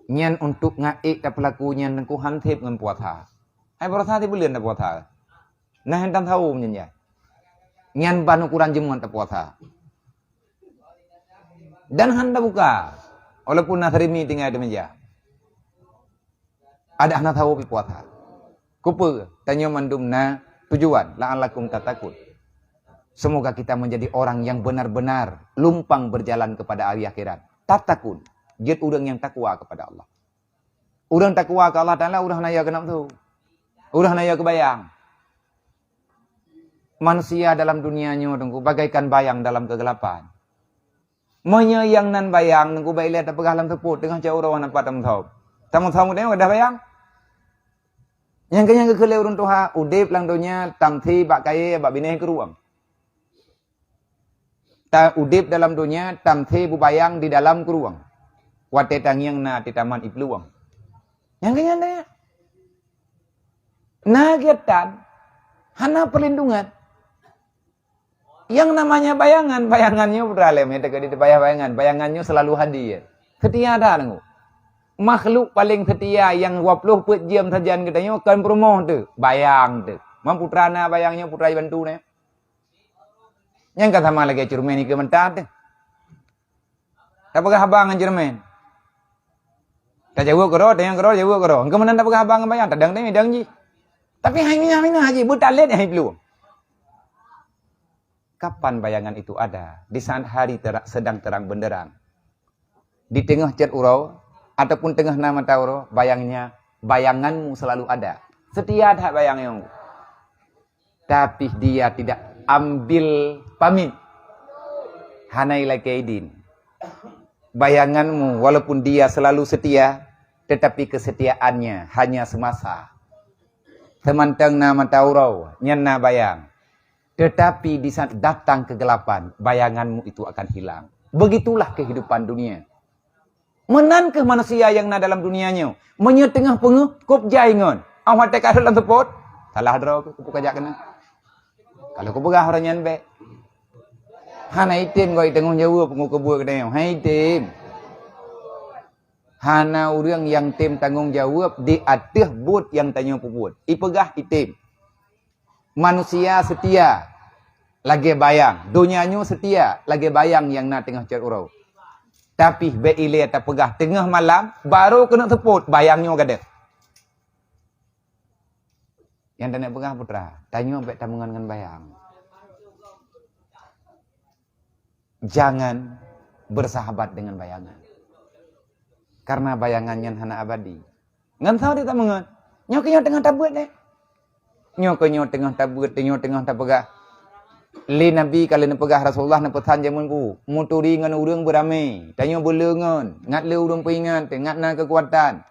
Nyan untuk ngaik ta pelakunya nangku hantip ngan puasa. Ai puasa ti bulan ta puasa. Nah hentam tahu menyenja. Nyan ban ukuran jemuan ta puasa. Dan handa buka. Walaupun nasrimi tinggal di meja. Ada anak tahu pi puasa. Kupe tanya mandumna tujuan la'allakum tatakun. Semoga kita menjadi orang yang benar-benar lumpang berjalan kepada hari akhirat. Tatakun. Jid urang yang takwa kepada Allah. Urang takwa ke Allah Ta'ala urang naya kenap tu. Urang naya kebayang. Manusia dalam dunianya tunggu bagaikan bayang dalam kegelapan. Menyayang nan bayang tunggu baik lihat apa dalam teput dengan jauh rawan apa tamu-tamu. Tamu-tamu dia ada bayang. Yang kanya kekelai urun tuha udip lang dunia tamthi bak kaya bak bineh keruang. Ta udip dalam dunia tamthi bubayang di dalam keruang. Wate tangyang na titaman ipluang. Yang kanya ada. Nagiatan hana perlindungan. Yang namanya bayangan, bayangannya beralem ya dekat di bayangan, bayangannya selalu hadir. Setia ada nengku. Makhluk paling setia yang 20 jam saja katanya kan promoh tu, bayang tu. Mam putrana bayangnya putra bantu ne. Yang kata sama lagi cermin ke mentat tu. Tak pakai habang cermin. Tak jauh kero, tayang kero jauh kero. Engkau mana tak pakai habang bayang, tak dang ji. Tapi hai mina haji butalet hai belum. Kapan bayangan itu ada? Di saat hari sedang terang benderang. Di tengah cat urau ataupun tengah nama tauro, bayanganmu selalu ada. Setia tak bayangnya. Tapi dia tidak ambil pamit. Hanailah kaidin. Bayanganmu walaupun dia selalu setia, tetapi kesetiaannya hanya semasa. Temantang nama tauro, nyana bayang. Tetapi di saat datang kegelapan, bayanganmu itu akan hilang. Begitulah kehidupan dunia. Menankah manusia yang na dalam dunianya? Menyetengah penguh, kop jaingon. Awak tekar dalam tepot. Salah draw, kupu kajak kena. Kalau kupu gah orang nyanbe. Hana itim kau tengok jauh penguh kebua kena. Hai itim. Hana orang yang tim tanggung jawab di atas bot yang tanya puput. Ipegah itim. Manusia setia lagi bayang, dunianya setia lagi bayang yang na tengah cat urau. Tapi beile tak pegah tengah malam baru kena teput bayangnya kada. Yang tak nak pegah putra, tanya ambek tamungan dengan bayang. Jangan bersahabat dengan bayangan. Karena bayangannya hana abadi. Ngan tahu dia tak mengen. Nyokinyo tengah tabut deh. Nyokinyo tengah tabut, tengah tabegah. Li Nabi kalau nak pegah Rasulullah nak petan jamun ku. Muturi ngan urang beramai. Tanyo belengan. Ngat le urang peringat. Ngat na kekuatan.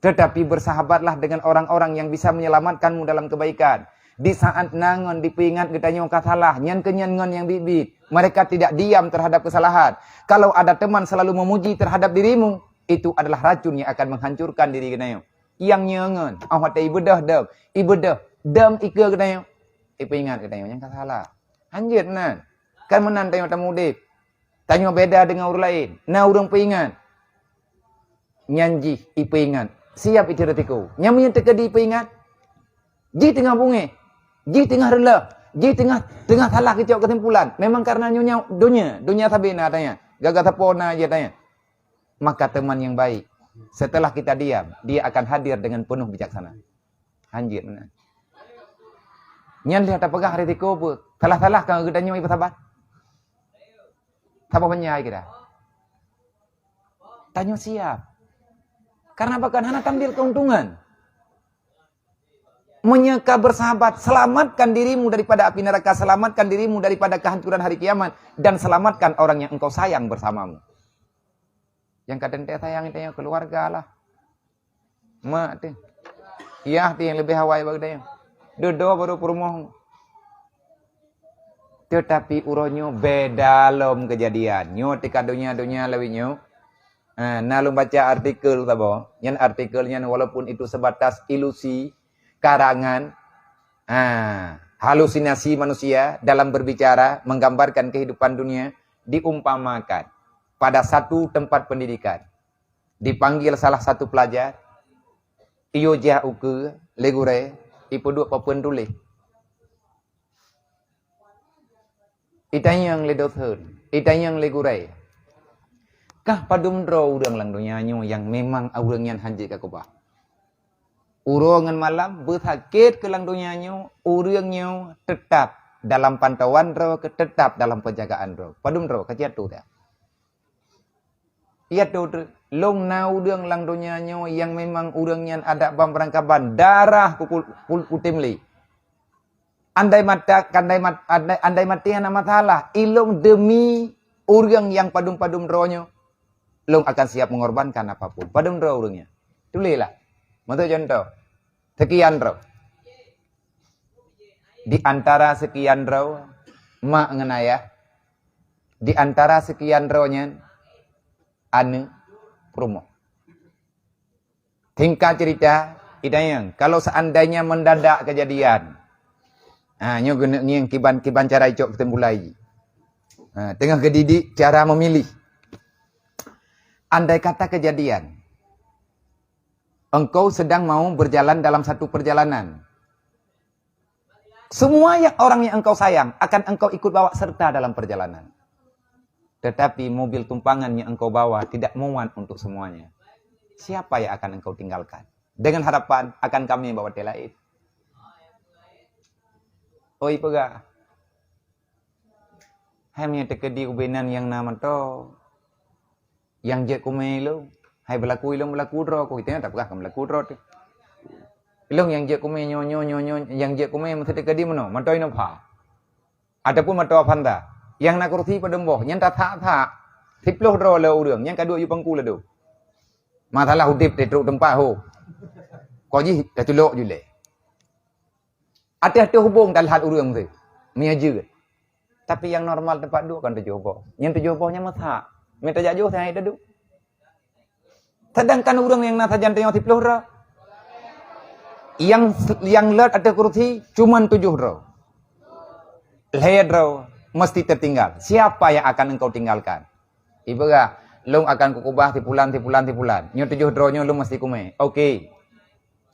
Tetapi bersahabatlah dengan orang-orang yang bisa menyelamatkanmu dalam kebaikan. Di saat nangon diperingat kita nyoka salah. Nyan kenyan yang bibit. Mereka tidak diam terhadap kesalahan. Kalau ada teman selalu memuji terhadap dirimu. Itu adalah racun yang akan menghancurkan diri kita. Yang nyangon. Awak tak ibadah dam. Ibadah. Dam ika kita. Peringat kita yang salah. Anjir nan. Kan menan tanya tamu dip. Tanya beda dengan orang lain. Na orang peringat. Nyanji peringat. Siap itu retiku. Nyamanya terkedi peringat. Ji tengah bunga. Ji tengah rela. Ji tengah salah kecok kesimpulan. Memang karena nyonya dunia. Dunia sabina tanya. Gagal tapona aja tanya. Maka teman yang baik. Setelah kita diam. Dia akan hadir dengan penuh bijaksana. Anjir. Nyan lihat apakah hari tiku pun. Salah-salah kalau kita nyonya ibu sabar. Apa penyai kita. Tanya siap. Karena bahkan hana tampil keuntungan. Menyeka bersahabat. Selamatkan dirimu daripada api neraka. Selamatkan dirimu daripada kehancuran hari kiamat. Dan selamatkan orang yang engkau sayang bersamamu. Yang kadang dia sayang itu yang keluarga lah. Mak tu. Iya tu yang lebih hawai bagi dia. Dodo baru perumoh. Tetapi uronyo beda lom kejadian. Nyo tika dunia lebih nyo. Nalung baca artikel tabo, yang artikelnya walaupun itu sebatas ilusi, karangan, halusinasi manusia dalam berbicara, menggambarkan kehidupan dunia, diumpamakan pada satu tempat pendidikan. Dipanggil salah satu pelajar, iyo jah uke, legure, ipo dua papun tulis. Itanya yang ledothen, itanya yang legure. Kah padum draw urang lang dunianyo yang memang urang yan hanji ka kubah. Urongan malam berhakit ke lang dunianyo, urangnya tetap dalam pantauan draw, tetap dalam penjagaan draw. Padum draw kaciat tu dia. Ia tu long na urang lang dunianyo yang memang urang yan ada pemberangkaban darah kutimli. Andai mati ana masalah, ilong demi urang yang padum-padum drawnya. Long akan siap mengorbankan apapun. Padam draw urangnya. Tulilah. Untuk contoh. Sekian draw. Di antara sekian draw, mak ngenayah. Di antara sekian drawnya, ane promo. Tingkat cerita, idayang. Kalau seandainya mendadak kejadian. Nyo guna yang kiban cara icok kita mulai. Tengah kedidik cara memilih. Andai kata kejadian, engkau sedang mau berjalan dalam satu perjalanan. Semua orang yang engkau sayang akan engkau ikut bawa serta dalam perjalanan. Tetapi mobil tumpangan yang engkau bawa tidak muat untuk semuanya. Siapa yang akan engkau tinggalkan? Dengan harapan akan kami bawa telaid. Oi pega. Hanya tekedi ubenan yang nama to. Yang je kumai lo, hai berlaku dro, ko itanya tak pegah kam berlaku dro tu. Ilong yang je kumai nyo, yang je kumai mesti tekedi mano, mantoi no pha. Ataupun mato phanda, yang nak kurti pademboh, yang tak tha, 10 dro le urang, yang kadua yu pangku le do. Masalah udip di truk tempat ho. Ko ji dah tulok ju le. Ada hubung dalam hat urang tu. Miaje. Tapi yang normal tempat dua kan 7 boh. Yang 7 bohnya masa. Minta jauh saya duduk. Sedangkan orang yang nak sajan tengok 10 roh. Yang let ada kursi cuma 7 roh. Leher roh mesti tertinggal. Siapa yang akan engkau tinggalkan? Ibu ga, long akan kukubah tipulan. Nyo 7 rohnya long mesti kume. Okey.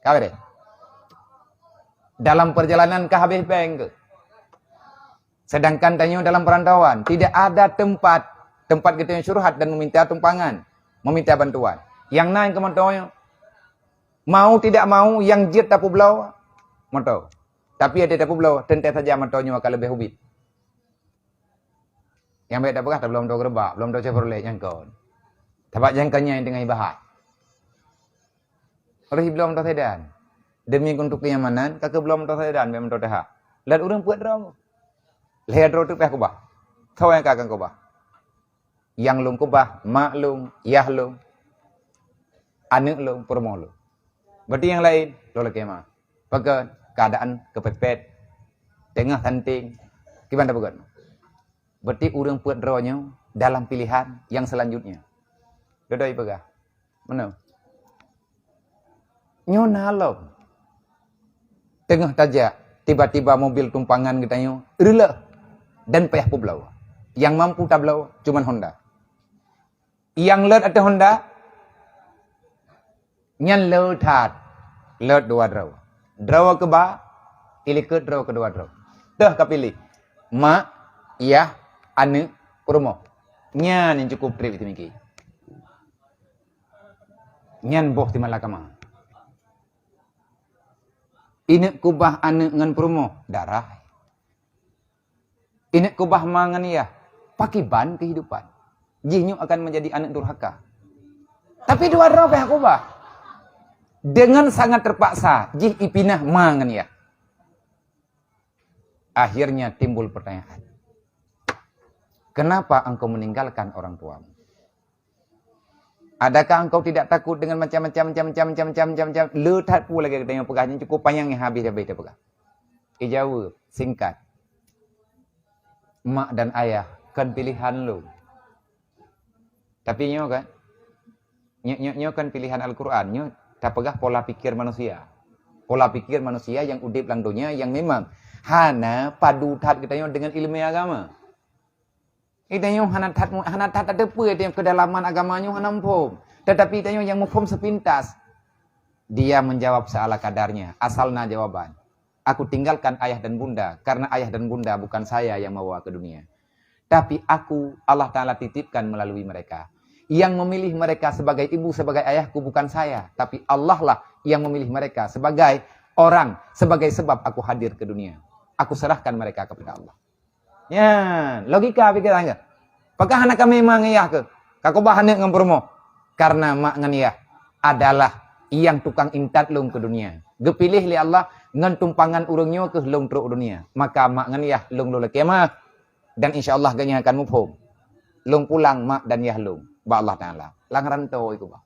Kau deh. Dalam perjalanan ke habis bank ke. Sedangkan tanya dalam perantauan tidak ada tempat kita yang syurhat dan meminta tumpangan, meminta bantuan. Yang naik ke motornya, mau tidak mau yang jet tapu belau, motor. Tapi ada tapu belau, tentu saja motornya akan lebih hubit. Yang baik tak berkah, belum tahu gerbak, belum tahu Chevrolet jangkau. Tapak jangkaunya yang tengah ibahat. Oleh belum tahu sedan. Demi untuk kenyamanan, kakak belum tahu sedan, memang tahu dah. Lalu orang buat drama. Lihat drama tu pihak kubah. Tahu yang kakak kubah. Yang lung kubah, mak lung, yah lung, anak lung, permoh lung. Berarti yang lain, lo lagi mah. Pakai keadaan kepepet, tengah tanting, gimana bukan? Berarti orang buat drawanya dalam pilihan yang selanjutnya. Dodoi pegah. Mana? Nyona lo. Tengah tajak, tiba-tiba mobil tumpangan kita nyo, rela dan payah publau. Yang mampu tablau cuman Honda. Yang let ada Honda, nyan let hat, let dua draw. Draw ke ba, ilikut draw kedua draw. Dah kapilih. Mak, iya, ane, promo. Nyan yang cukup trip itu miki. Nyan boh di malakama. Ini kubah ane ngan promo darah. Ini kubah mangan ya pakiban kehidupan. Jinyu akan menjadi anak durhaka. Tapi dua draw pihak kubah. Dengan sangat terpaksa jih ipinah mangan ya. Akhirnya timbul pertanyaan. Kenapa engkau meninggalkan orang tuamu? Adakah engkau tidak takut dengan macam-macam letat pula lagi dengan pegahnya cukup panjang yang habis dia pegah. Jawab singkat. Mak dan ayah kan pilihan lu. Tapi nyo kan nyo kan pilihan Al-Qur'an, nyo tak pegah pola pikir manusia. Pola pikir manusia yang udip lang dunia yang memang hana padu tat kita nyo dengan ilmu agama. Kita yang hana tat ada apa yang kedalaman agamanya hana mpom. Tetapi kita yang mpom sepintas. Dia menjawab seala kadarnya. Asalna jawaban. Aku tinggalkan ayah dan bunda. Karena ayah dan bunda bukan saya yang membawa ke dunia. Tapi aku Allah Ta'ala titipkan melalui mereka. Yang memilih mereka sebagai ibu, sebagai ayahku bukan saya. Tapi Allah lah yang memilih mereka sebagai orang. Sebagai sebab aku hadir ke dunia. Aku serahkan mereka kepada Allah. Ya, logika pikiran ke? Apakah anak kami memang iya ke? Kako bahannya ngempermo. Karena mak ngan adalah yang tukang intat lung ke dunia. Gepilih li Allah ngan tumpangan urungnya ke lung truk dunia. Maka mak ngan lung lo kiamah. Dan insyaallah ganya akan mufhum. Lung pulang mak dan lung. Ba Allah Ta'ala. Lang rantau iku ba.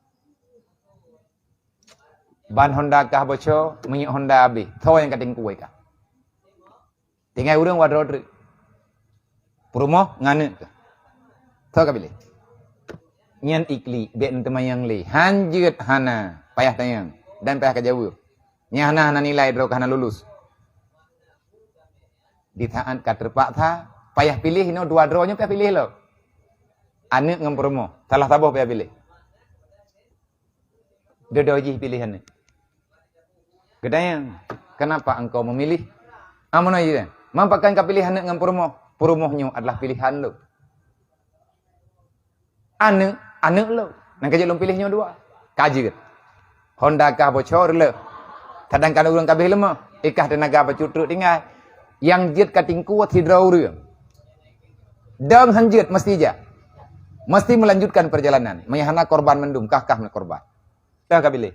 Ban Honda kah boco, minyak Honda habis. Tahu yang kating kuai kah? Tinggal urang wadrodri. Perumoh ngane. Tahu kah pilih? Nyan ikli, biar temayang li. Hanjut hana, payah tayang. Dan payah kejauh. Nyana hana nilai drok hana lulus. Di taat terpaksa, payah pilih no dua drawnya payah pilih lo. Ane ngam perumoh, salah tabuh payah pilih. Dodoji pilihan ni. Gedayang, kenapa engkau memilih? Amun aja. Mampakan kau pilihan ngam perumoh. Perumohnya adalah pilihan lo. Ane lo. Nang kaji lo pilihnya dua. Kaji kan. Honda kah bocor lo. Kadang-kadang orang kabeh lemah. Ikah tenaga bercutruk tinggal. Yang jet kating kuat hidrau ria. Dang hanjut mesti ja. Mesti melanjutkan perjalanan. Menyahana korban mendung. Kah korban. Dah kah pilih.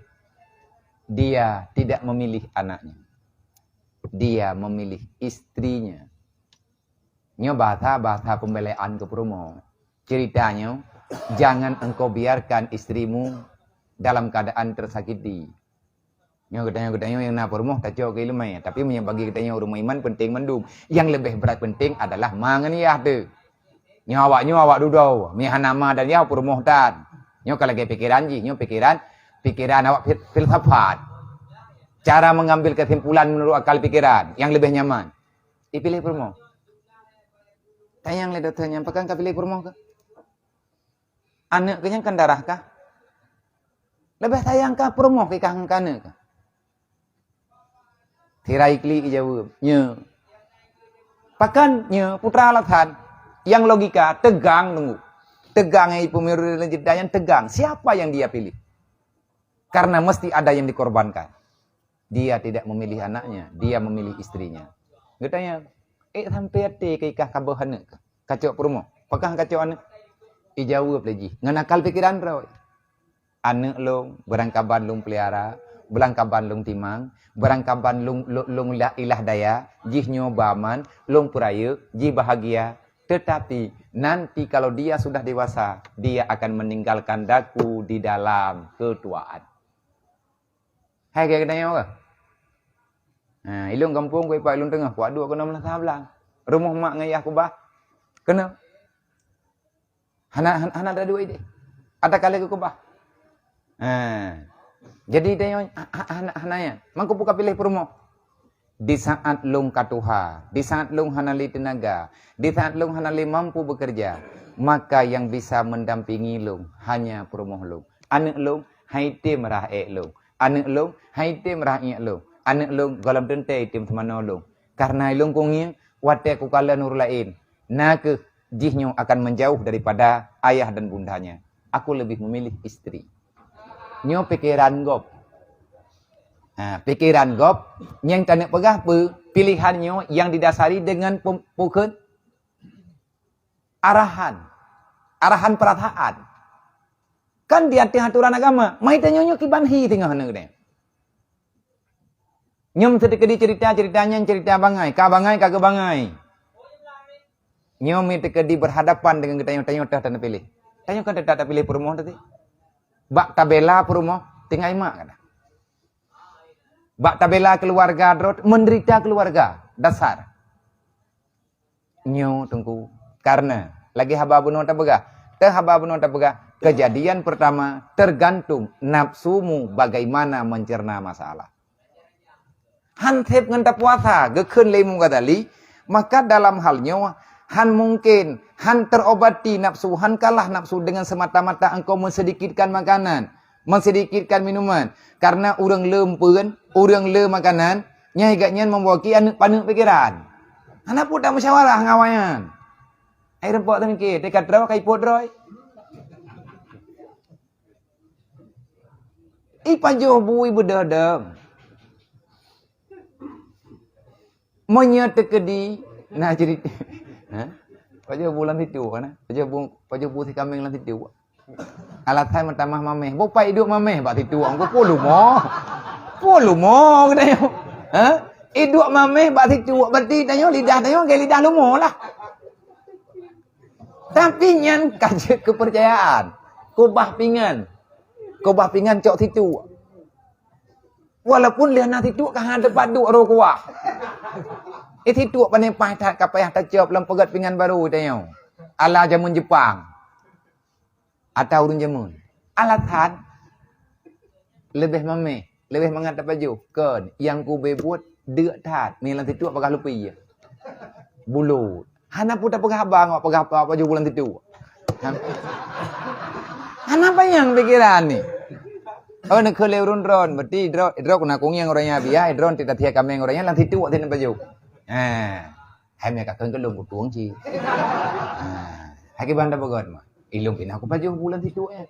Dia tidak memilih anaknya. Dia memilih istrinya. Nyo bahasa pembelaan ke promo. Ceritanya, jangan engkau biarkan istrimu dalam keadaan tersakiti. Nyo gedanya yang na promo tak jauh ke ilmu. Tapi bagi katanya rumah iman penting mendung. Yang lebih berat penting adalah manganiyah tu. Nyo awak dudau. Mihan nama dan ya promo tan. Nyo kalau lagi pikiran ji, nyo pikiran awak filsafat. Cara mengambil kesimpulan menurut akal pikiran yang lebih nyaman. Dipilih promo. Tayang le dokternya, apakah kau pilih promo ke? Anak kenyang kan darah kah? Lebih tayang kah promo ke kah kana kah? Tirai kli jawab, nya. Pakan nya putra latan yang logika tegang nunggu. Tegang yang pemiru lanjut tegang. Siapa yang dia pilih? Karena mesti ada yang dikorbankan. Dia tidak memilih anaknya, dia memilih istrinya. Katanya, sampai hati ke ikah kabahan kacau promo. Pakah kacau anak. Ijawab lagi. Ngan akal pikiran roy. Anak long, berangkaban long pelihara, berangkaban long timang, berangkaban long ilah daya, jih nyobaman, long peraya, jih bahagia. Tetapi nanti kalau dia sudah dewasa, dia akan meninggalkan daku di dalam ketuaan. Hai kayak kena apa? Nah, ilung kampung gue pak ilung tengah, kuat dua kena melah tablang. Rumah mak ngayah aku bah, kena. Hana ada dua ide. Ada kali aku bah. Jadi dia hananya, mangko buka pilih perumo. Di saat lung katuha, di saat lung hanali tenaga, di saat lung hanali mampu bekerja, maka yang bisa mendampingi lung hanya perumoh lung. Anak lung haite merah lung. Anak lung haite merah lung. Anak lung galam tente tim semana lung. Karena lung kongnya wate ku kala nur lain. Nak jihnya akan menjauh daripada ayah dan bundanya. Aku lebih memilih istri. Nyo pikiran gop. Pikiran gop yang tak nak pegah pilihannya yang didasari dengan bukan arahan perasaan. Kan di aturan agama, mai tanyonyo kibanhi tengah hana gede. Nyom sedekedi ceritanya cerita bangai, ka bangai kagak bangai. Nyom sedekedi berhadapan dengan tanyo tak pilih. Tanyo kan tak pilih perumoh tadi. Bak tabela perumoh tinggal imak kan. Bak tabela keluarga drot menderita keluarga dasar. Nyo tunggu karena lagi haba bunuh tak begah. Haba bunuh tak begah. Kejadian pertama tergantung nafsumu bagaimana mencerna masalah. Han tep nganta puasa gekun lemu gadali maka dalam halnya han mungkin han terobati nafsu han kalah nafsu dengan semata-mata engkau mensedikitkan makanan. Mensedikitkan minuman karena urang lempun, urang le makanan, nyai gaknya memwaki anak panik pikiran. Anak pun tak musyawarah ngawayan. Air rempok tu mikir, dekat draw kai pot roy. Pajoh bui bedadam. Menyata kedi, nah jadi, pajoh bulan itu kan? Pajoh bu si kambing lan itu. Alat hai mentamah mameh. Bopa hidup mameh bak titu angko puluh mo kena yo. Hidup mameh bak titu berarti tanyo lidah tanyo kayak lidah lumo lah. Tapi nyan kaje kepercayaan. Kubah pingan cok titu. Walaupun liana titu kan ada paduk ro kuah. Titu panai pai tak kapayah tak jawab lam pegat pingan baru tanyo. Ala jamun Jepang. Atau urun jamun. Alatan lebih mameh, lebih mengatap baju. Kan yang ku bebuat deuk tat, milan titu apakah lupi ya. Bulu. Hana pun tak pegah abang, pegah baju bulan titu. Hana apa yang pikiran ni? Oh nak keleu ron, berarti dro kena kungiang orangnya biar dron tidak tiak kami orangnya lan titu waktu ni baju. Hai mereka kan kelum kutuang ci. Haki banda bagot mah. Ilung pindah aku baju bulan titu ya.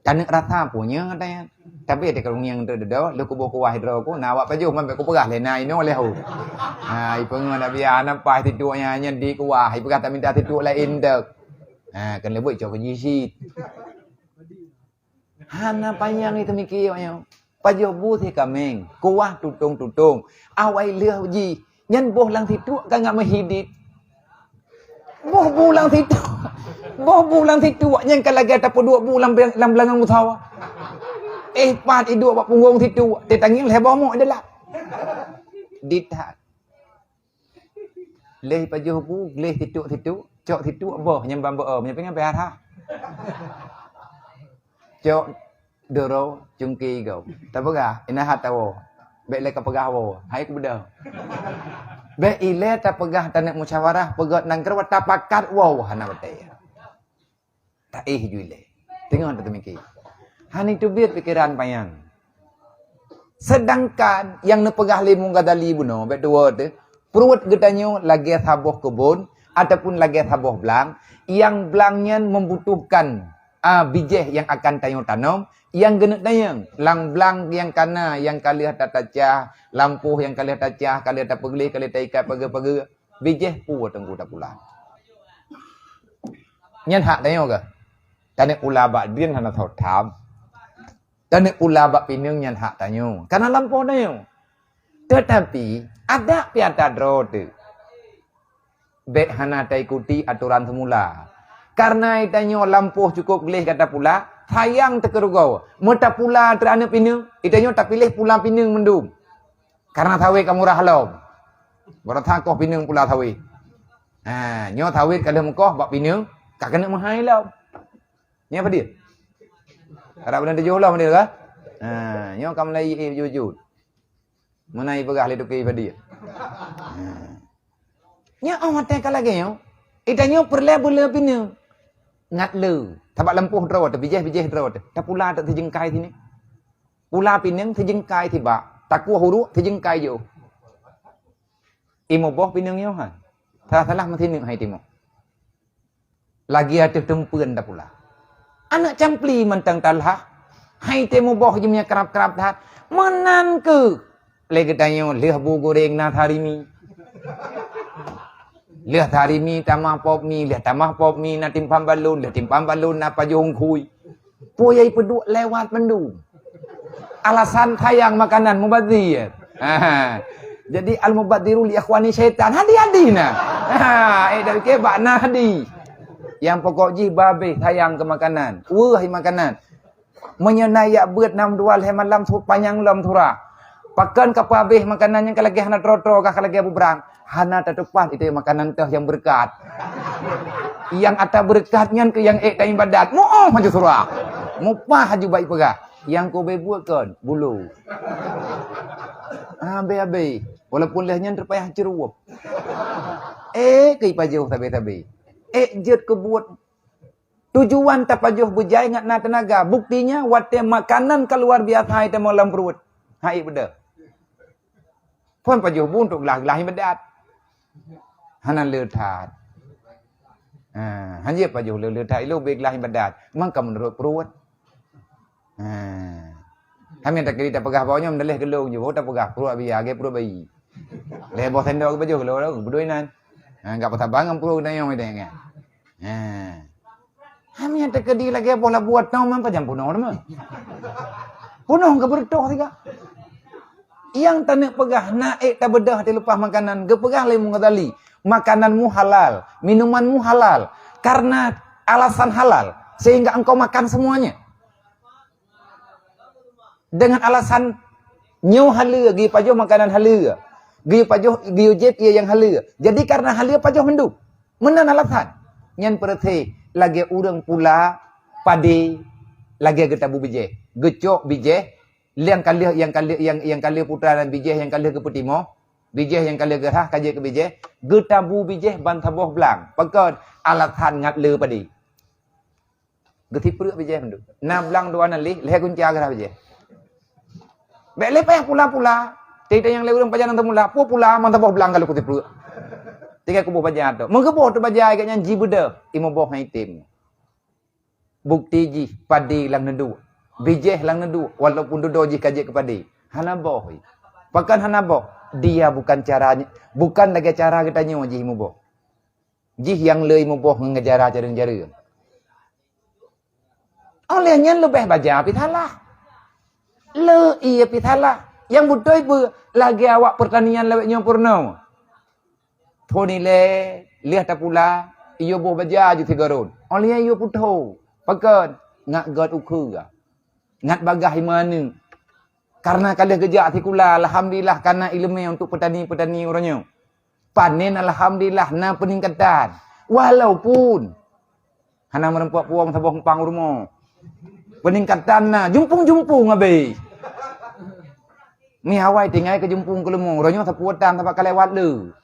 Canek rata punya katanya. Tapi ada kalau yang terdedah, lu kubu kuah hidro aku, nawak baju mampu aku pegah lena ini oleh aku. Ipengan nak biar nampak titu nya di kuah, ipu kata minta titu lain dek. Kan lebih cok jisit. Hana panjang itu mikirnya. Baju buti kameng, kuah tutung. Awai leh ji, nyan boh lang titu kan ngak menghidit. Boh bulan titu yang kalau kita pun 2 bulan lam belangang mutawa. Pat itu buat punggung titu, dia tanging leh bomo adalah. Ditat. Leh pajuh bu, leh titu, cok titu boh nyambang boh, nyambang apa ha? Cok doro jungki go. Tapi gak, ina hatawo. Baik leh kapegah wo, hai ku bedah. Be ile ta pegah tanek musyawarah pegat nang kerwa tapakat wow hana bete. Ta juile. Tengok tu mikir. Han itu biar pikiran payang. Sedangkan yang nepegah limung gadali buno be dua tu perut gedanyo lagi saboh kebun ataupun lagi saboh belang yang belangnya membutuhkan bijih yang akan tayo tanam yang genek dayang lang belang yang kana yang kaliah tatacah lampu yang kaliah tacah kaliah tak pegli kaliah tak ikat pege bijih pu tengku tak pula Nyan hak tanyo ke? Tane ula bak din hana thot tham. Tane ula bak pinung nyan hak tanyo. Karena lampau tanyo. Tetapi ada piata dro tu. Bek hana ta ikuti aturan semula. Karena itanyo lampuh cukup gelih kata pula, sayang terkerugau. Mata pula terana pinung, itanyo tak pilih pula pinung mendum. Karena tawe kamu rahalom. Berata koh pinung pula tawe. Ha, nyo tawe kada mukoh bak pinung, kak kena mahai lau. Nya apa dia? Ada benda tujuh lah dia kah? Ha, nyo kam lai jujud. Menai pegah le tuki pada dia. Nya awak tak lagi yo. Itanyo perle boleh pinung. Ngat lu. Tabak lampuh drawat, bijeh drawat. Ta pula tak terjengkai sini. Pula pinung terjengkai tiba. Takwa huru terjengkai jo. Imo boh pinung yo ha. Salah mesti ning hai timo. Lagi ada tempuan dah pula. Anak campli mentang talha. Hai temo boh jemnya kerap-kerap dah. Menan ke. Lagi tanyo leh bu goreng na tharimi. Leh tharimi tamah pop mi, leh tamah pop mi na timpam balun, leh timpam balun na pajong kui. Poyai peduk lewat mendu. Alasan tayang makanan mubadzir. Jadi al-mubadiru li akhwani syaitan. Hadi-hadi nah. Dari ke bakna hadi. Yang pokok ji babe tayang ke makanan. Wah makanan. Menyenayak beut 62 he malam tu panjang lam thura. Pakan ka pabeh makanan yang kalagi hana trotro kah kalagi bubrang. Hana tetepat itu makanan teh yang berkat. Yang ata berkatnya ke yang tak ibadat. Mo'oh maju surah. Mupah haju baik pegah. Yang kau buat kan bulu. Abe. Walaupun lehnya terpayah cerup. Kei pajuh tabe-tabe. Jet kebuat. Tujuan tak pajuh bujai ngat na tenaga. Buktinya wate makanan keluar biasa itu malam perut. Hai beda. Pun pajuh bu untuk lah bedat. Hanan letat. Hanya pajuh letat itu baik lah bedat. Maka menurut perut. Kami tak kira tak pegah bawahnya mendeleh gelung je. Tak pegah perut biar agak perut bayi. Lebo sendok ke pajuh gelung dah. Berdua nan. Enggak patah bangang perut dah yang itu kan. Kami tak kira lagi boleh buat tahu memang jam punuh nama. Punuh ke berdoh tiga. Yang tanak pegah naik tak bedah hati lepas makanan. Gepegah lemu ngadali. Makananmu halal, minumanmu halal. Karena alasan halal sehingga engkau makan semuanya. Dengan alasan nyu halal, gi pajuh makanan halal. Gi pajuh jet ia yang halal. Jadi karena halal pajuh mendu. Menan alasan. Nyan perthi lagi urang pula padi lagi getabu bijeh. Gecok bijeh yang kali putra dan bijeh yang kali ke petimo. Bijeh yang kali gerah kaje ke bijeh. Getabu bijeh bantaboh belang. Pakon alasan ngat le padi. Geti perut bijeh mendu. Na belang dua nali leh kunca gerah bijeh. Bek lepeh pula-pula. Tidak yang lewurang pajanan temula. Pula mantaboh belang kalau kutip perut. Tiga kubu pajar tu. Mengkebo tu pajar agaknya jibuda. Imo boh haitim. Bukti ji padi lang nedu. Bijeh lang nedu. Walaupun dudo ji kaje ke padi. Hana boh. Pakan hana boh. Dia bukan caranya. Bukan lagi cara kita nyawa ji imo boh. Ji yang le imo boh ngejara jarang-jarang. Olehnya lebih bajar pitalah. Le iya pitalah. Yang butuh ibu lagi awak pertanian lewatnya purno. Thoni le lihat tak pula iyo boh baja ju tigarun. Oleh iyo puto. Pakan ngak god ukuga. Ngat bagah mana. Karena kalian kerja atikula alhamdulillah karena ilmu untuk petani-petani orangnya. Panen alhamdulillah na peningkatan. Walaupun hana merempuak puang sabah pang rumah. Peningkatan na jumpung-jumpung abe. Mi hawai tinggal ke jumpung ke lemong. Orangnya sapuatan sampai kelewat le.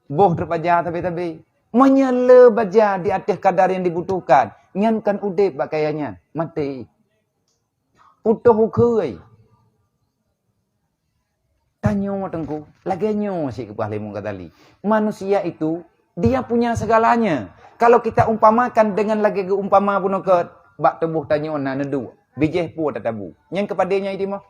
Boh terpajar tabi-tabi. Menyela baja di atas kadar yang dibutuhkan. Nyankan udip pakaiannya. Mati. Utuh ukui. Tanyo tengku. Lagi nyo si kepah lemong katali. Manusia itu, dia punya segalanya. Kalau kita umpamakan dengan lagi umpama pun ke bak tebuh tanyo na nedu. Bijeh pu tatabu. Yang kepadanya itu mah.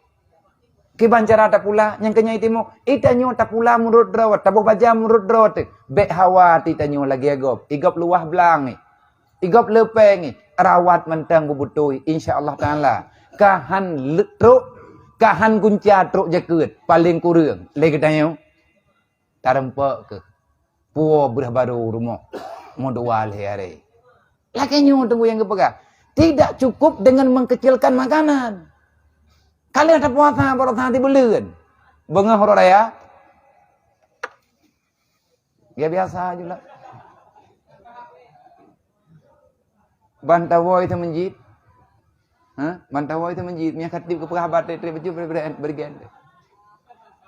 Kibancara tak pula yang kenya itimo itanyo tak pula menurut drawat tabuh baja menurut drawat bek hawa ti tanyo lagi agop igop luah belang ni igop lepeng rawat mentang bubutui insyaallah taala kahan truk kahan kunca truk jakeut paling kurang lagi tanya tarempak ke puo berah baru rumah modual hari lakinya tunggu yang kepegang tidak cukup dengan mengkecilkan makanan kalian ada puasa berarti bulan bengah horo raya ya biasa aja lah bantawai itu menjid bantawai itu menjid nya khatib ke perabat tri baju bergen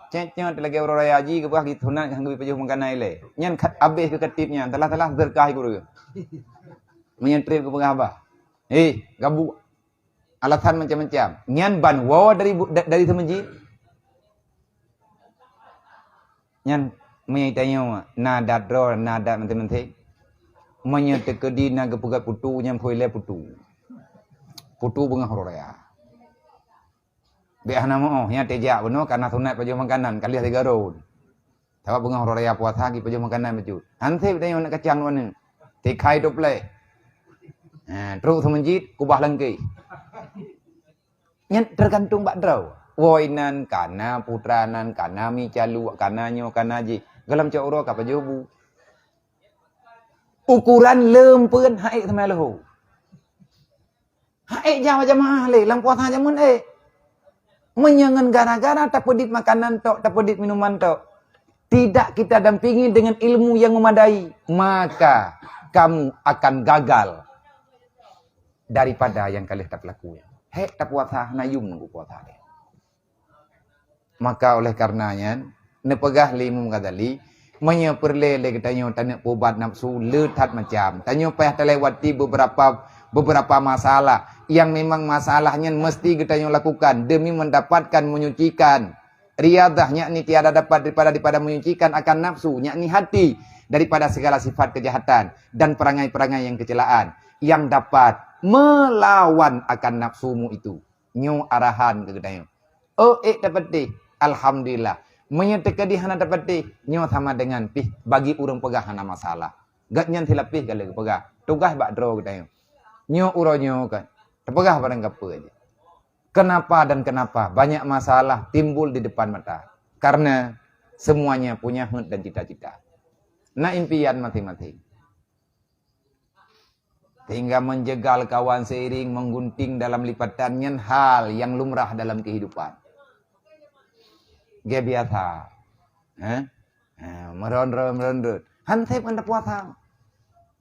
cecnya lagi horo raya haji ke pah gitu nak hangui baju mangkanai le nyan khat habis ke khatibnya telah berkah guru menyentrip ke perabat gabu alasan macam-macam nyan ban wawa dari itu menjid nyan menyitanya nada dro nada menteri menyetekedi naga pegat putu nyam foile putu bengah raya beah nama nya tejak beno karena sunat paju makanan kali 3 round sebab bengah raya puasa gi paju makanan baju hanse tanya nak kacang mana tekai dople terus semenjit kubah lengki nyan tergantung bak draw woinan kana putranan kana mi calu kana nyo kana ji galam cha uro ka pajobu ukuran leumpeuan hae thamai lahu hae jawa jamaah le lang puasa jamun menyangan gara-gara tak pedit makanan tok tak pedit minuman tok tidak kita dampingi dengan ilmu yang memadai maka kamu akan gagal daripada yang kalian tak lakukan tak puasa nayum nunggu puasa dia. Maka oleh karenanya nepegah limu ngadali menyeperle kita tanya pubat nafsu letat macam tanya payah terlewati beberapa masalah yang memang masalahnya mesti kita lakukan demi mendapatkan menyucikan riadahnya ni tiada dapat daripada menyucikan akan nafsu yakni hati daripada segala sifat kejahatan dan perangai-perangai yang kecelaan yang dapat melawan akan nafsumu itu nyu arahan ke kita dapat deh alhamdulillah menyetekadi hana dapat deh nyu sama dengan pih bagi urang pegah hana masalah gak nyan tilapih kali pegah tugas bak dro kita nyu uronyo kan terpegah barang apa aja kenapa dan kenapa banyak masalah timbul di depan mata karena semuanya punya hut dan cita-cita nah impian masing-masing sehingga menjegal kawan seiring menggunting dalam lipatannya hal yang lumrah dalam kehidupan. Dia biasa. Meronda. Hansip anda puasa.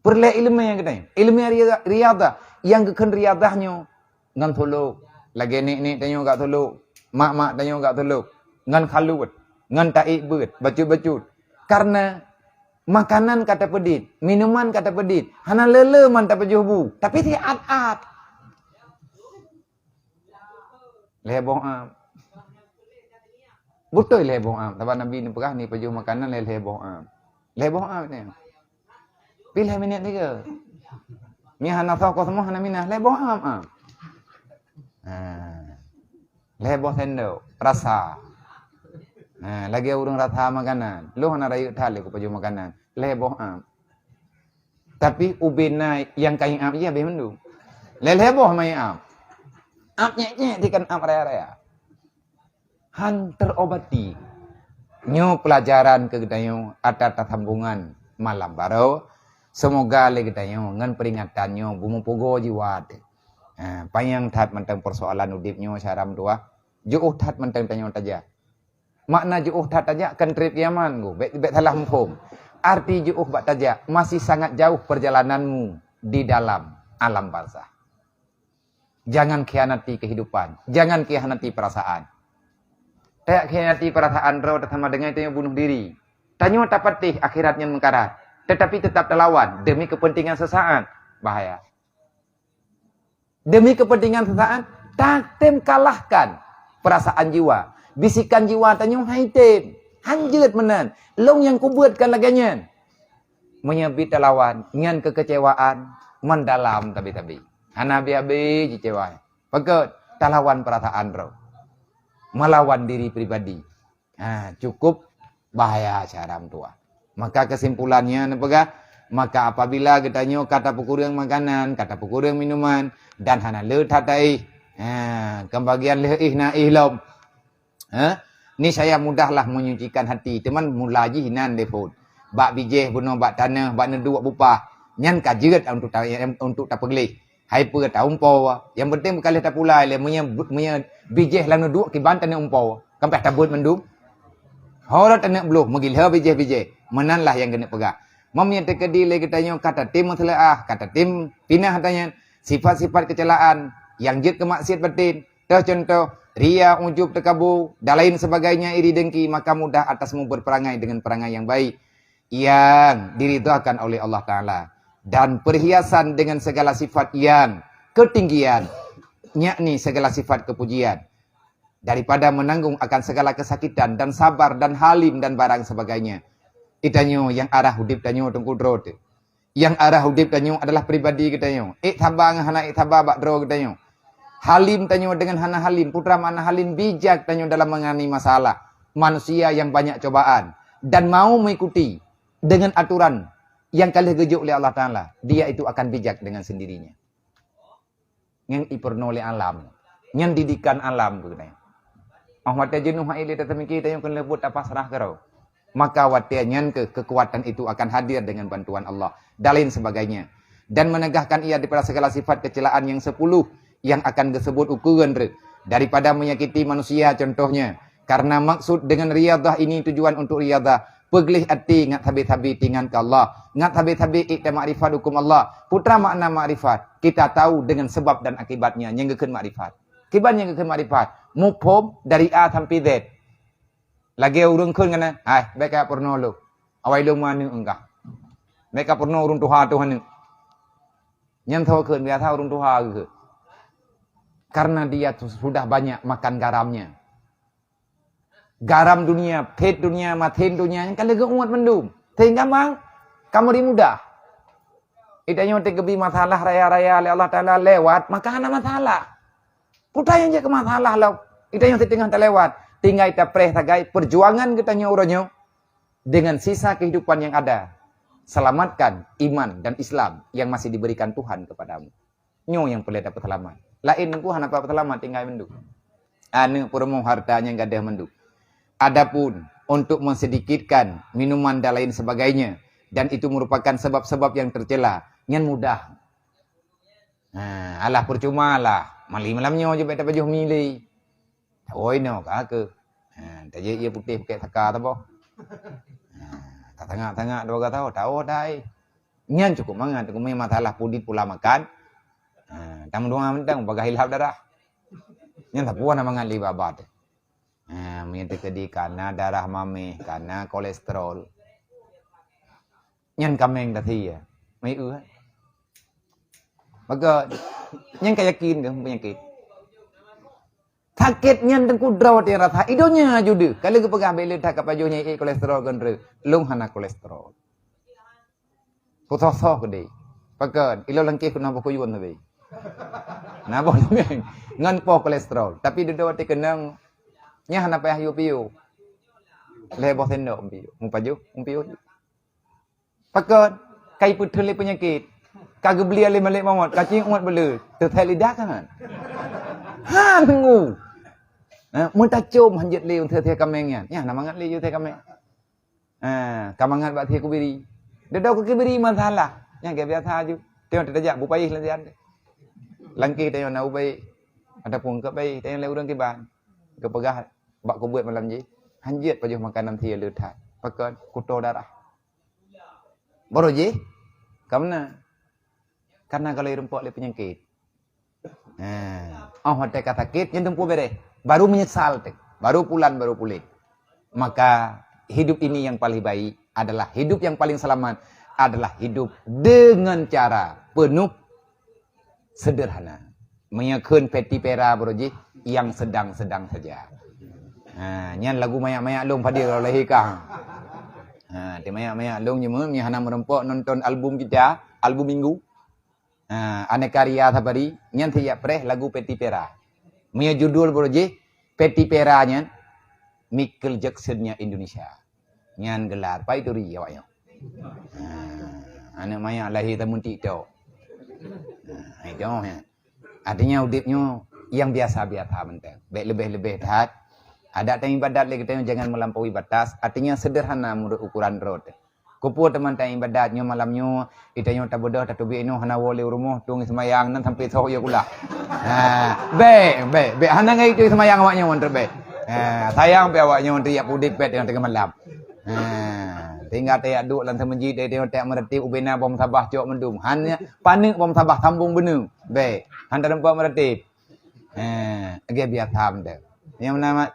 Perle ilmu yang kita. Ilmu riadah. Yang kekan riadahnya. Ngan tolok. Lagi ni tanya gak tolok. Mak tanya gak tolok. Ngan kalut. Ngan taik bet. Bacut-bacut. Karena makanan kata pedit, minuman kata pedit, hana lele man tak pejubu, tapi dia at-at. Lebong am. Betul lebong am. Sebab Nabi ni pegah ni pejuh makanan lebong am. Lebong am ni. Pilih minit ni ke? Ni hana tahu kau semua hana minah lebong am. Lebong sendok, rasa. Lagi urang rasa makanan. Lu hana rayu thale ku pejuh makanan. Leboh am. Tapi ubina yang kain am iya be mendu. Leboh mai am. Am nyek dikan am raya-raya. Han terobati. Nyu pelajaran ke gedayo ada sambungan malam baru. Semoga le gedayo ngan peringatannya bumu pogo jiwat. Payang tat mentang persoalan udipnyo syaram dua. Juuh tat mentang tanyo taja. Makna juuh tat taja kan trip Yaman go. Bet salah mumpum. Arti juuh bak taja masih sangat jauh perjalananmu di dalam alam barzah. Jangan khianati kehidupan, jangan khianati perasaan. Tak khianati perasaan roh sama dengan itu yang bunuh diri. Tanyo tak patih akhiratnya mengkarat, tetapi tetap terlawan demi kepentingan sesaat, bahaya. Demi kepentingan sesaat, tak tem kalahkan perasaan jiwa. Bisikan jiwa tanyo haitem. Hanjut menan. Long yang kubuatkan laginya. Menyebut lawan. Ngan kekecewaan. Mendalam tabi-tabi. Hanabi-abi kecewa. Pekut. Talawan perasaan roh. Melawan diri pribadi. Cukup bahaya cara tua. Maka kesimpulannya. Maka apabila katanya kata pekurang makanan, kata pekurang minuman, dan hana le tatai, kebagian le ihna ihlom. Ni saya mudahlah menyucikan hati. Teman mulaji hinan defon. Bak bijeh bunuh bak tanah, bak nedu bak bupah. Nyan kajirat untuk tak pergelih. Hai per ta umpau. Yang penting berkali tak pulai le munya bijeh lan nedu ki ban tanah umpau. Kampeh tabut mendum. Horat tanah beluh megilha bijeh-bijeh. Menanlah yang kena pegang. Mamnya terkedi le katanya kata tim masalah, kata tim pinah katanya sifat-sifat kecelaan yang jid kemaksiat batin. Contoh ria, ujub, takabur dan lain sebagainya, iri dengki, maka mudah atasmu berperangai dengan perangai yang baik yang diridhakan oleh Allah Ta'ala, dan perhiasan dengan segala sifat yang ketinggian, yakni segala sifat kepujian, daripada menanggung akan segala kesakitan dan sabar dan halim dan barang sebagainya. Itanyo yang arah hudip tanyo tengkudro tu. Yang arah hudip tanyo adalah pribadi kitanyo. Tabang hana tabah bakdro kitanyo. Halim tanyo dengan hana halim, putra mana halim, bijak tanyo dalam mengani masalah. Manusia yang banyak cobaan dan mau mengikuti dengan aturan yang kalih gejuk oleh Allah Ta'ala, dia itu akan bijak dengan sendirinya. Yang iperno oleh alam, yang didikan alam tu katanya. Ahmad jenuh haile tatamiki tanyo kan lebut apa serah kerau. Maka watianyan kekuatan itu akan hadir dengan bantuan Allah dan lain sebagainya, dan menegahkan ia daripada segala sifat kecelaan yang 10 yang akan disebut ukuran daripada menyakiti manusia contohnya. Karena maksud dengan riyadah ini tujuan untuk riyadah pegelih hati ngat habis-habis tingan ke Allah, ngat habis-habis ikta makrifat hukum Allah. Putra makna makrifat kita tahu dengan sebab dan akibatnya yang gekeun makrifat. Kibannya gekeun makrifat mufhum dari A sampai Z. Lagi urung keun kana, hai beka purno lu. Awai lu manu engkah. Beka purno urung tuha Tuhan. Nyan tahu keun biasa urung tuha ke. Karena dia sudah banyak makan garamnya. Garam dunia, pet dunia, maten dunia yang kalau umat mendum. Sehingga mang kamu di mudah. Itanya tegebi masalah raya-raya oleh Allah Ta'ala lewat, maka ada masalah. Putra yang jaga masalah lah. Itanya tengah terlewat. Tinggal kita preh tagai perjuangan kita nyuruhnya dengan sisa kehidupan yang ada. Selamatkan iman dan Islam yang masih diberikan Tuhan kepadamu. Nyo yang boleh dapat selamat. Lain ku hana dapat selamat tinggal mendu. Anu purmo hartanya gadah mendu. Adapun untuk mensedikitkan minuman dan lain sebagainya, dan itu merupakan sebab-sebab yang tercela, nyan mudah. Alah percuma lah. Malam-malamnya je baca baju milih. Oi no ke. Taje ia putih pakai taka tu boh. Tak tengah-tengah dua kata tahu dai. Nyan cukup mangan cukup masalah pudit pula makan. Tamu doang mentang bagai hilap darah. Nyan tak puan mangan li babat. Minta kedi karena darah mame, karena kolesterol. Nyan kameng tadi ya. Mai ư. Maka nyan kayakin ke penyakit. Sakitnya tengku drawat yang rasa idonya jude. Kalau ke pegang beli tak kapajunya kolesterol kan lung hana kolesterol. Putoso ke dei. Pakan ilo langkih kuna pokuyun tabe. Nah bon ngan po kolesterol. Tapi dudawat kenang nya hana payah yu piu. Lebo sendo piu. Mumpaju piu. Pakan kai putul penyakit. Kagak beli ale malik mamot. Kacing umat belu. Terthai lidah kan. Ha tunggu. Mun ta chom hanjet le untuk the kamengnya. Ya namangat le yu the kameng. Kamangat bak the kubiri. Dedau ke kubiri masalah. Ya ke biasa ju. Tengok terjak bupai lan jian. Langki tengok na ubai. Adapun ke bai tengok le urang ke ban. Ke pegah bak ko buat malam ji. Hanjet pajuh makanan thia le that. Pakan kuto darah. Baru ji. Kamna. Karena kalau rumput le penyakit. Hotel sakit yang tempuh bere. Baru menyesal, baru pulan, baru pulih. Maka hidup ini yang paling baik adalah hidup yang paling selamat adalah hidup dengan cara penuh sederhana. Menyekun peti pera broji yang sedang-sedang saja. Nyan lagu mayak-mayak long pada kalau lahirkan. Di mayak-mayak long cuma hana merempok nonton album kita, album minggu. Aneka Ria Thabari nyan tiap preh lagu peti pera. Punya judul broji peti peranya Michael Jackson-nya Indonesia. Nyan gelar pai tu ri awaknya. Anak maya lahir tamun tiktok. Itu ya. Artinya udipnya yang biasa-biasa menteng. Baik lebih-lebih dah. Ada yang ibadat lagi kita jangan melampaui batas. Artinya sederhana menurut ukuran road. Kupu teman yang ibadatnya malamnya itanya tak bodoh tak tubi ino hana wole rumah tung semayang nan sampai sore ya kula. Be hana ngai tu semayang awaknya wonten be. Sayang pe awaknya wonten ya pudip pet yang tengah malam. Tinggal tayak duk lan semenji dia tak mereti ubena bom sabah cok mendum. Hanya panik bom sabah sambung benung. Be, handa nampak mereti. Agak biasa mende. Yang nama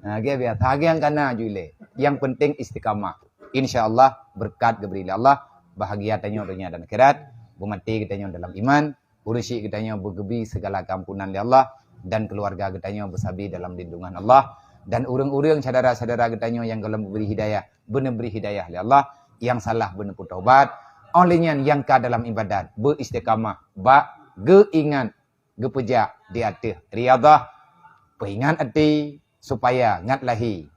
agak biasa agak yang kana jule. Yang penting istiqamah. InsyaAllah berkat diberi Allah, bahagia tanya dunia dan akhirat, bumati kitanya dalam iman, urusi kitanya bergebi segala kampunan di Allah, dan keluarga kitanya bersabi dalam lindungan Allah, dan urang-urang saudara-saudara kitanya yang kalau beri hidayah, benar beri hidayah oleh Allah, yang salah benar pun taubat, olehnya yang ka dalam ibadat, beristiqamah, geingat, gepeja di hati, riadah, peingat hati, supaya ngat lahi,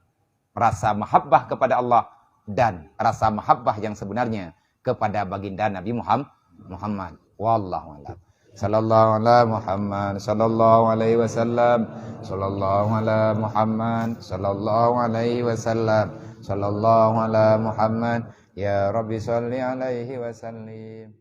rasa mahabbah kepada Allah, dan rasa mahabbah yang sebenarnya kepada baginda Nabi Muhammad. Wallahu a'lam. Sallallahu ala Muhammad, sallallahu alaihi wasallam, sallallahu ala Muhammad, sallallahu alaihi wasallam, sallallahu ala Muhammad, ya Rabbi salli alaihi wasallim.